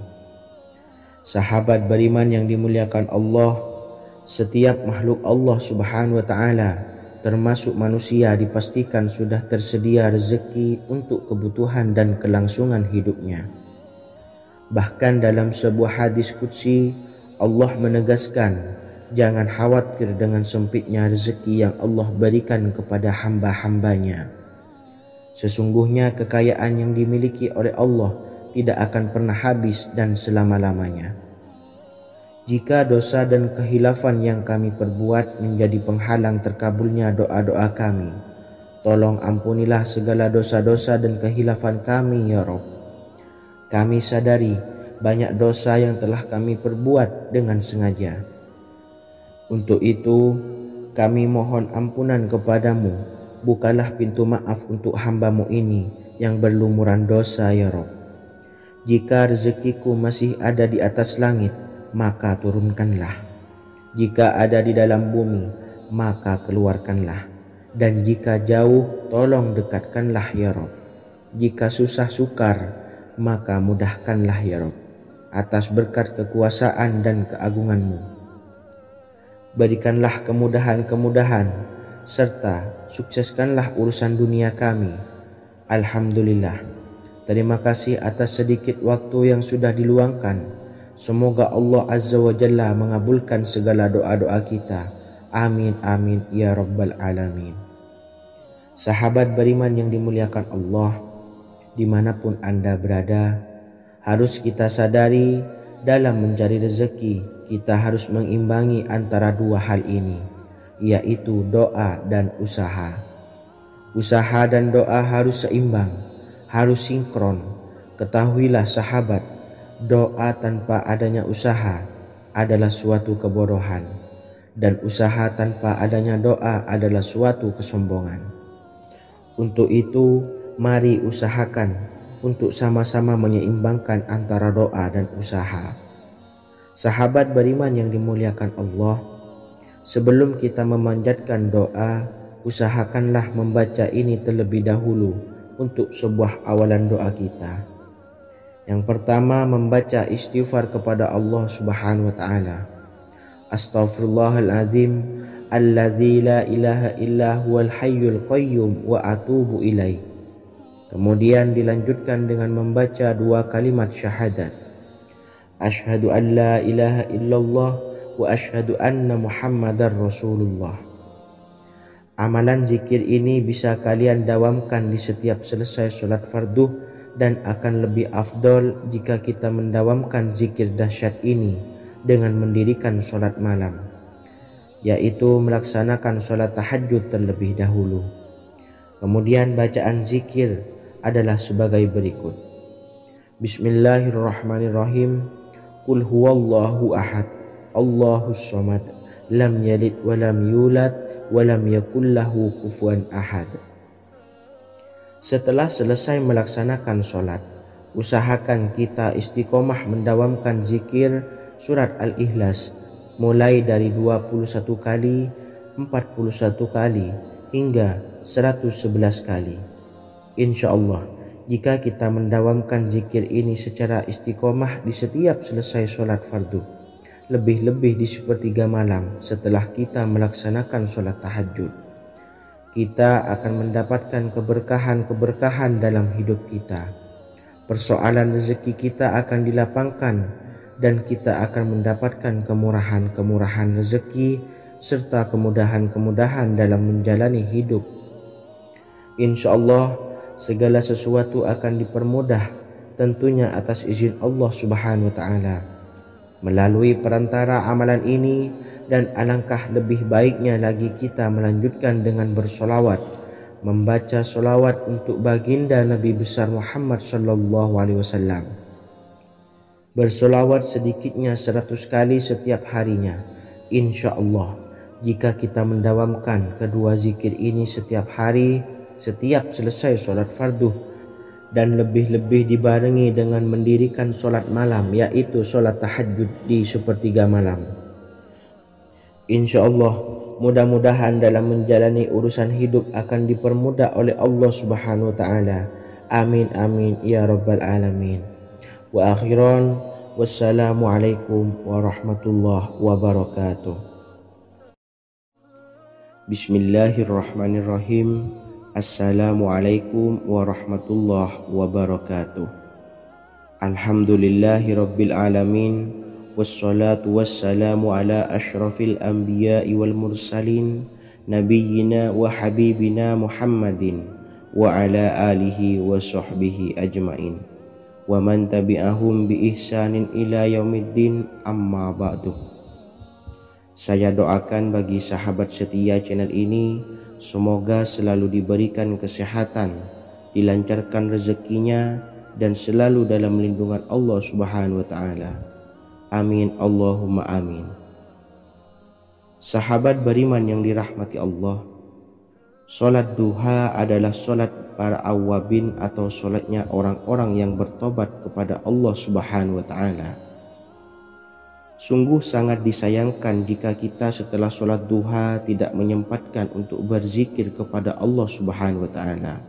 Sahabat beriman yang dimuliakan Allah, setiap makhluk Allah Subhanahu wa taala termasuk manusia dipastikan sudah tersedia rezeki untuk kebutuhan dan kelangsungan hidupnya. Bahkan dalam sebuah hadis qudsi Allah menegaskan, jangan khawatir dengan sempitnya rezeki yang Allah berikan kepada hamba-hambanya. Sesungguhnya kekayaan yang dimiliki oleh Allah tidak akan pernah habis dan selama-lamanya. Jika dosa dan kehilafan yang kami perbuat menjadi penghalang terkabulnya doa-doa kami, tolong ampunilah segala dosa-dosa dan kehilafan kami ya Rabb. Kami sadari banyak dosa yang telah kami perbuat dengan sengaja. Untuk itu kami mohon ampunan kepadamu, bukalah pintu maaf untuk hamba-Mu ini yang berlumuran dosa ya Rabb. Jika rezekiku masih ada di atas langit, maka turunkanlah. Jika ada di dalam bumi, maka keluarkanlah. Dan jika jauh, tolong dekatkanlah ya Rabb. Jika susah sukar, maka mudahkanlah ya Rabb, atas berkat kekuasaan dan keagungan-Mu. Berikanlah kemudahan-kemudahan, serta sukseskanlah urusan dunia kami. Alhamdulillah. Terima kasih atas sedikit waktu yang sudah diluangkan. Semoga Allah Azza wa Jalla mengabulkan segala doa-doa kita. Amin amin ya rabbal alamin. Sahabat beriman yang dimuliakan Allah, dimanapun Anda berada, harus kita sadari dalam mencari rezeki kita harus mengimbangi antara dua hal ini, yaitu doa dan usaha. Usaha dan doa harus seimbang, harus sinkron. Ketahuilah sahabat, doa tanpa adanya usaha adalah suatu kebodohan, dan usaha tanpa adanya doa adalah suatu kesombongan. Untuk itu, mari usahakan untuk sama-sama menyeimbangkan antara doa dan usaha. Sahabat beriman yang dimuliakan Allah, sebelum kita memanjatkan doa, usahakanlah membaca ini terlebih dahulu untuk sebuah awalan doa kita. Yang pertama, membaca istighfar kepada Allah Subhanahu wa taala. Astaghfirullahaladzim alladzi la ilaha illa huwal hayyul qayyum wa atubu ilaih. Kemudian dilanjutkan dengan membaca dua kalimat syahadat. Asyhadu an la ilaha illallah wa asyhadu anna Muhammadar Rasulullah. Amalan zikir ini bisa kalian dawamkan di setiap selesai sholat fardu, dan akan lebih afdol jika kita mendawamkan zikir dahsyat ini dengan mendirikan sholat malam, yaitu melaksanakan sholat tahajud terlebih dahulu. Kemudian bacaan zikir adalah sebagai berikut. Bismillahirrahmanirrahim. Qul huwallahu ahad, Allahus samad, lam yalid wa lam yulad wa lam yakul lahu kufuwan ahad. Setelah selesai melaksanakan sholat, usahakan kita istiqomah mendawamkan zikir surat Al-Ikhlas mulai dari 21 kali, 41 kali, hingga 111 kali. Insya Allah, jika kita mendawamkan zikir ini secara istiqomah di setiap selesai sholat fardu, lebih-lebih di sepertiga malam setelah kita melaksanakan sholat tahajud, kita akan mendapatkan keberkahan-keberkahan dalam hidup kita. Persoalan rezeki kita akan dilapangkan, dan kita akan mendapatkan kemurahan-kemurahan rezeki serta kemudahan-kemudahan dalam menjalani hidup. Insya Allah segala sesuatu akan dipermudah, tentunya atas izin Allah Subhanahu wa taala. Melalui perantara amalan ini, dan alangkah lebih baiknya lagi kita melanjutkan dengan bersolawat, membaca solawat untuk baginda Nabi besar Muhammad sallallahu alaihi wasallam. Bersolawat sedikitnya 100 kali setiap harinya. Insya Allah, jika kita mendawamkan kedua zikir ini setiap hari, setiap selesai sholat fardu, dan lebih-lebih dibarengi dengan mendirikan sholat malam, yaitu sholat tahajud di sepertiga malam, insya Allah mudah-mudahan dalam menjalani urusan hidup akan dipermudah oleh Allah Subhanahu wa taala. Amin amin ya rabbal alamin. Wa akhiran, wassalamualaikum warahmatullahi wabarakatuh. Bismillahirrahmanirrahim. Assalamualaikum warahmatullahi wabarakatuh. Alhamdulillahi rabbil alamin. Wassalatu wassalamu ala ashrafil anbiya'i wal mursalin, nabiyyina wa habibina Muhammadin wa ala alihi wa sahbihi ajmain wa man tabi'ahum bi ihsanin ila yaumiddin, amma ba'du. Saya doakan bagi sahabat setia channel ini, semoga selalu diberikan kesehatan, dilancarkan rezekinya, dan selalu dalam lindungan Allah Subhanahu wa taala. Amin Allahumma amin. Sahabat beriman yang dirahmati Allah, solat duha adalah solat para awabin atau solatnya orang-orang yang bertobat kepada Allah Subhanahu wa taala. Sungguh sangat disayangkan jika kita setelah solat duha tidak menyempatkan untuk berzikir kepada Allah Subhanahu wa taala.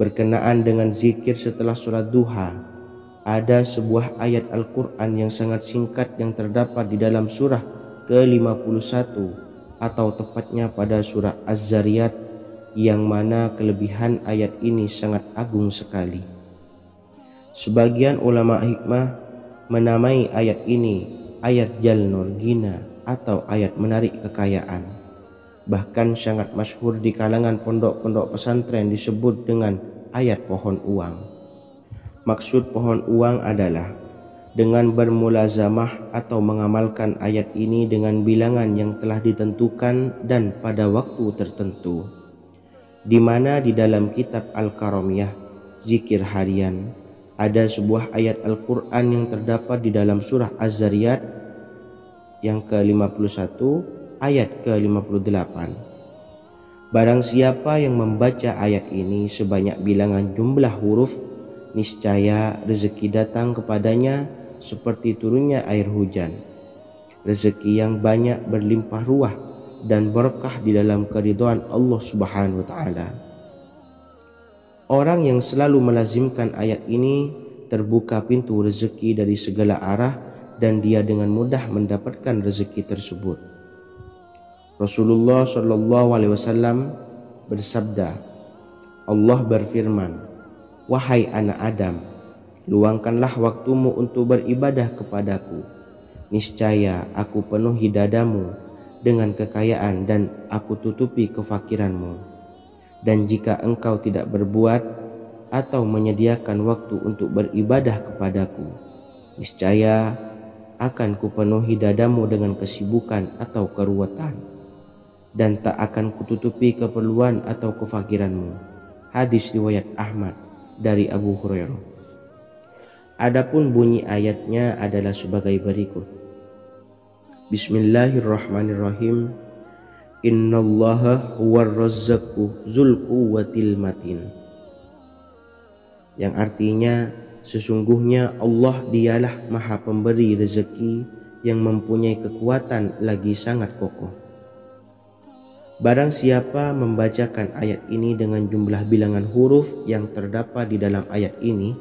Berkenaan dengan zikir setelah solat duha, ada sebuah ayat Al-Quran yang sangat singkat yang terdapat di dalam surah ke-51 atau tepatnya pada surah Az-Zariyat, yang mana kelebihan ayat ini sangat agung sekali. Sebagian ulama hikmah menamai ayat ini ayat Jalnur Gina atau ayat menarik kekayaan. Bahkan sangat masyhur di kalangan pondok-pondok pesantren disebut dengan ayat pohon uang. Maksud pohon uang adalah dengan bermulazamah atau mengamalkan ayat ini dengan bilangan yang telah ditentukan dan pada waktu tertentu, di mana di dalam kitab Al-Karamiyah zikir harian ada sebuah ayat Al-Quran yang terdapat di dalam surah Az-Zariyat yang ke-51 ayat ke-58. Barang siapa yang membaca ayat ini sebanyak bilangan jumlah huruf, niscaya rezeki datang kepadanya seperti turunnya air hujan. Rezeki yang banyak berlimpah ruah dan berkah di dalam keridhaan Allah Subhanahu wa taala. Orang yang selalu melazimkan ayat ini terbuka pintu rezeki dari segala arah dan dia dengan mudah mendapatkan rezeki tersebut. Rasulullah SAW bersabda, Allah berfirman, "Wahai anak Adam, luangkanlah waktumu untuk beribadah kepadaku. Niscaya aku penuhi dadamu dengan kekayaan dan aku tutupi kefakiranmu. Dan jika engkau tidak berbuat atau menyediakan waktu untuk beribadah kepadaku, niscaya akan kupenuhi dadamu dengan kesibukan atau keruwetan, dan tak akan kututupi keperluan atau kefakiranmu." Hadis riwayat Ahmad dari Abu Hurairah. Adapun bunyi ayatnya adalah sebagai berikut. Bismillahirrahmanirrahim. Innallaha huwar razzaqu dzul quwwatil matin. Yang artinya, sesungguhnya Allah dialah Maha Pemberi rezeki yang mempunyai kekuatan lagi sangat kokoh. Barang siapa membacakan ayat ini dengan jumlah bilangan huruf yang terdapat di dalam ayat ini,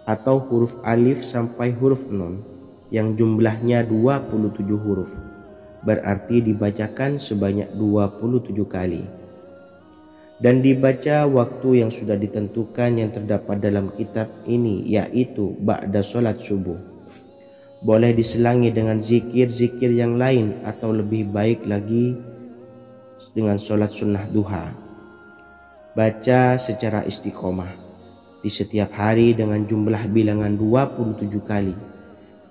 atau huruf alif sampai huruf nun yang jumlahnya 27 huruf, berarti dibacakan sebanyak 27 kali, dan dibaca waktu yang sudah ditentukan yang terdapat dalam kitab ini, yaitu ba'da sholat subuh. Boleh diselangi dengan zikir-zikir yang lain atau lebih baik lagi dengan sholat sunnah duha. Baca secara istiqomah di setiap hari dengan jumlah bilangan 27 kali.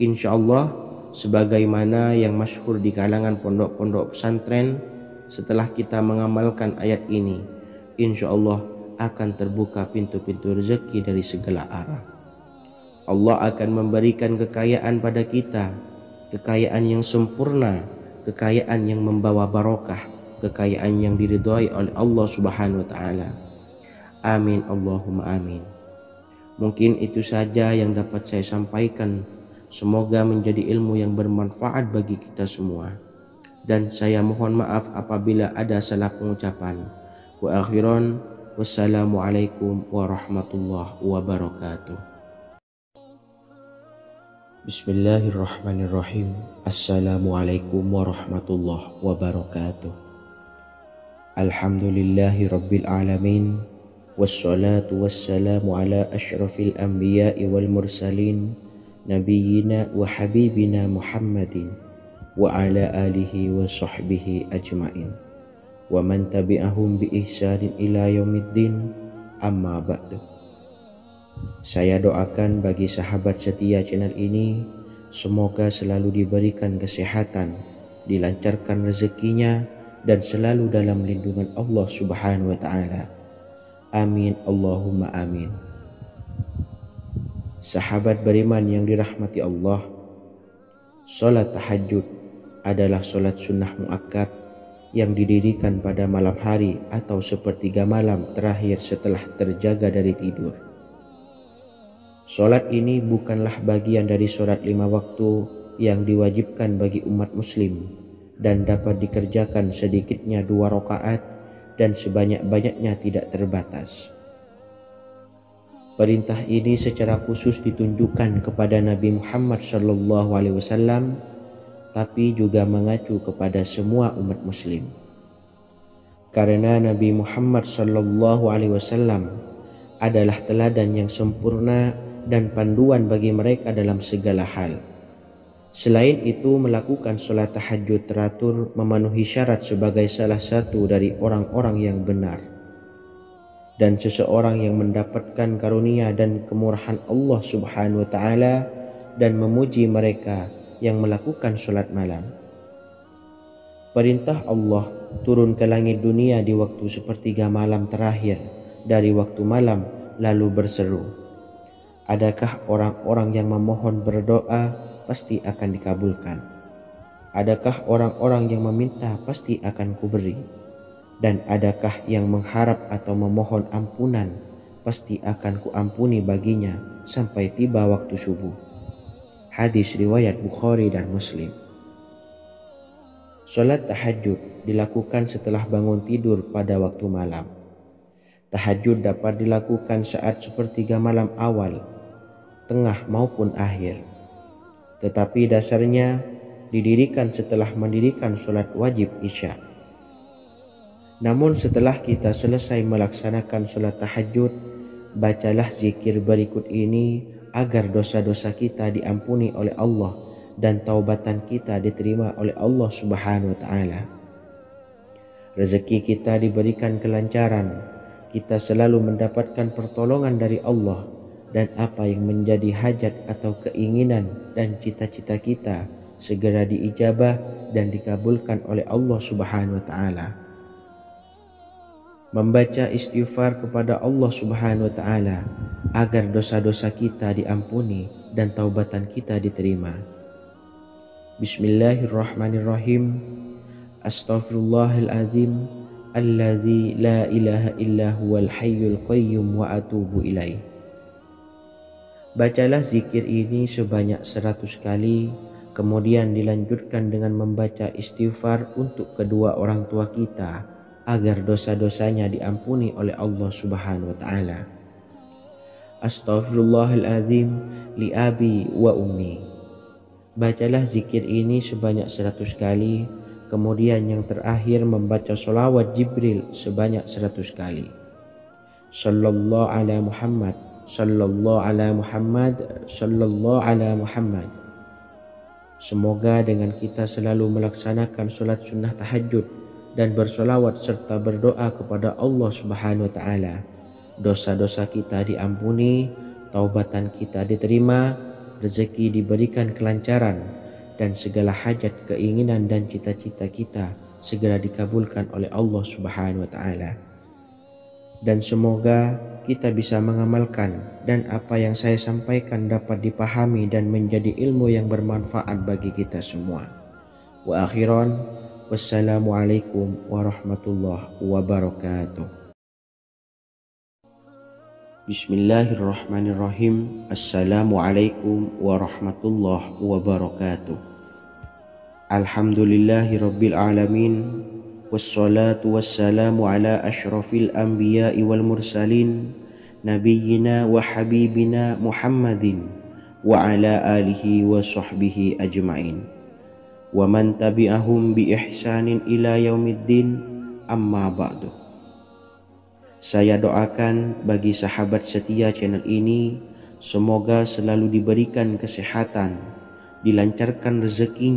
Insya Allah, sebagaimana yang masyhur di kalangan pondok-pondok pesantren, setelah kita mengamalkan ayat ini, insya Allah akan terbuka pintu-pintu rezeki dari segala arah. Allah akan memberikan kekayaan pada kita, kekayaan yang sempurna, kekayaan yang membawa barokah, kekayaan yang diridhai oleh Allah Subhanahu wa taala. Amin Allahumma amin. Mungkin itu saja yang dapat saya sampaikan. Semoga menjadi ilmu yang bermanfaat bagi kita semua. dan saya mohon maaf apabila ada salah pengucapan. Wa akhiran, wassalamualaikum warahmatullahi wabarakatuh. Bismillahirrahmanirrahim. Assalamualaikum warahmatullahi wabarakatuh. Alhamdulillahi rabbil alamin. Wassalatu wassalamu ala ashrafil anbiya'i wal mursalin, nabiyyina wa habibina Muhammadin wa ala alihi wa sahbihi ajmain wa man tabi'ahum bi ihsanin ila yaumiddin, amma ba'du. Saya doakan bagi sahabat setia channel ini, semoga selalu diberikan kesehatan, dilancarkan rezekinya, dan selalu dalam lindungan Allah Subhanahu wa ta'ala. Amin Allahumma amin. Sahabat beriman yang dirahmati Allah, salat tahajud adalah salat sunnah muakkad yang didirikan pada malam hari atau sepertiga malam terakhir setelah terjaga dari tidur. Salat ini bukanlah bagian dari salat 5 waktu yang diwajibkan bagi umat muslim dan dapat dikerjakan sedikitnya 2 rakaat dan sebanyak-banyaknya tidak terbatas. Perintah ini secara khusus ditunjukkan kepada Nabi Muhammad SAW, tapi juga mengacu kepada semua umat muslim. Karena Nabi Muhammad SAW adalah teladan yang sempurna dan panduan bagi mereka dalam segala hal. Selain itu, melakukan sholat tahajud teratur memenuhi syarat sebagai salah satu dari orang-orang yang benar. Dan seseorang yang mendapatkan karunia dan kemurahan Allah Subhanahu wa ta'ala dan memuji mereka yang melakukan sholat malam. Perintah Allah turun ke langit dunia di waktu sepertiga malam terakhir dari waktu malam lalu berseru, adakah orang-orang yang memohon berdoa pasti akan dikabulkan? Adakah orang-orang yang meminta pasti akan kuberi? Dan adakah yang mengharap atau memohon ampunan pasti akan kuampuni baginya sampai tiba waktu subuh. Hadis riwayat Bukhari dan Muslim. Salat tahajud dilakukan setelah bangun tidur pada waktu malam. Tahajud dapat dilakukan saat sepertiga malam awal, tengah maupun akhir. Tetapi dasarnya didirikan setelah mendirikan sholat wajib isya. Namun setelah kita selesai melaksanakan sholat tahajud, bacalah zikir berikut ini agar dosa-dosa kita diampuni oleh Allah dan taubatan kita diterima oleh Allah Subhanahu wa ta'ala. Rezeki kita diberikan kelancaran, kita selalu mendapatkan pertolongan dari Allah, dan apa yang menjadi hajat atau keinginan dan cita-cita kita segera diijabah dan dikabulkan oleh Allah Subhanahu wa ta'ala. Membaca istighfar kepada Allah Subhanahu wa ta'ala agar dosa-dosa kita diampuni dan taubatan kita diterima. Bismillahirrahmanirrahim. Astaghfirullahaladzim allazi la ilaha illa huwal hayyul qayyum wa atubu ilaih. Bacalah zikir ini sebanyak 100 kali, kemudian dilanjutkan dengan membaca istighfar untuk kedua orang tua kita agar dosa-dosanya diampuni oleh Allah Subhanahu wa ta'ala. Astaghfirullahaladzim li abi wa ummi. Bacalah zikir ini sebanyak 100 kali, kemudian yang terakhir membaca sholawat Jibril sebanyak 100 kali. Sallallahu ala Muhammad, sallallahu ala Muhammad, sallallahu ala Muhammad. Semoga dengan kita selalu melaksanakan sholat sunnah tahajud dan bersolawat serta berdoa kepada Allah Subhanahu wa ta'ala, dosa-dosa kita diampuni, taubatan kita diterima, rezeki diberikan kelancaran, dan segala hajat, keinginan dan cita-cita kita segera dikabulkan oleh Allah Subhanahu wa ta'ala. Dan semoga kita bisa mengamalkan dan apa yang saya sampaikan dapat dipahami dan menjadi ilmu yang bermanfaat bagi kita semua. Wa akhiran, wassalamualaikum warahmatullahi wabarakatuh. Bismillahirrahmanirrahim. Assalamualaikum warahmatullahi wabarakatuh. Alhamdulillahi rabbil alamin. Wassalatu wassalamu ala ashrafil anbiya'i wal mursalin, nabiyyina wa habibina Muhammadin wa ala alihi wa sahbihi ajma'in, wa man tabi'ahum bi ihsanin ila yaumiddin, amma ba'du. Saya doakan bagi sahabat setia channel ini, semoga selalu diberikan kesehatan, dilancarkan rezekinya,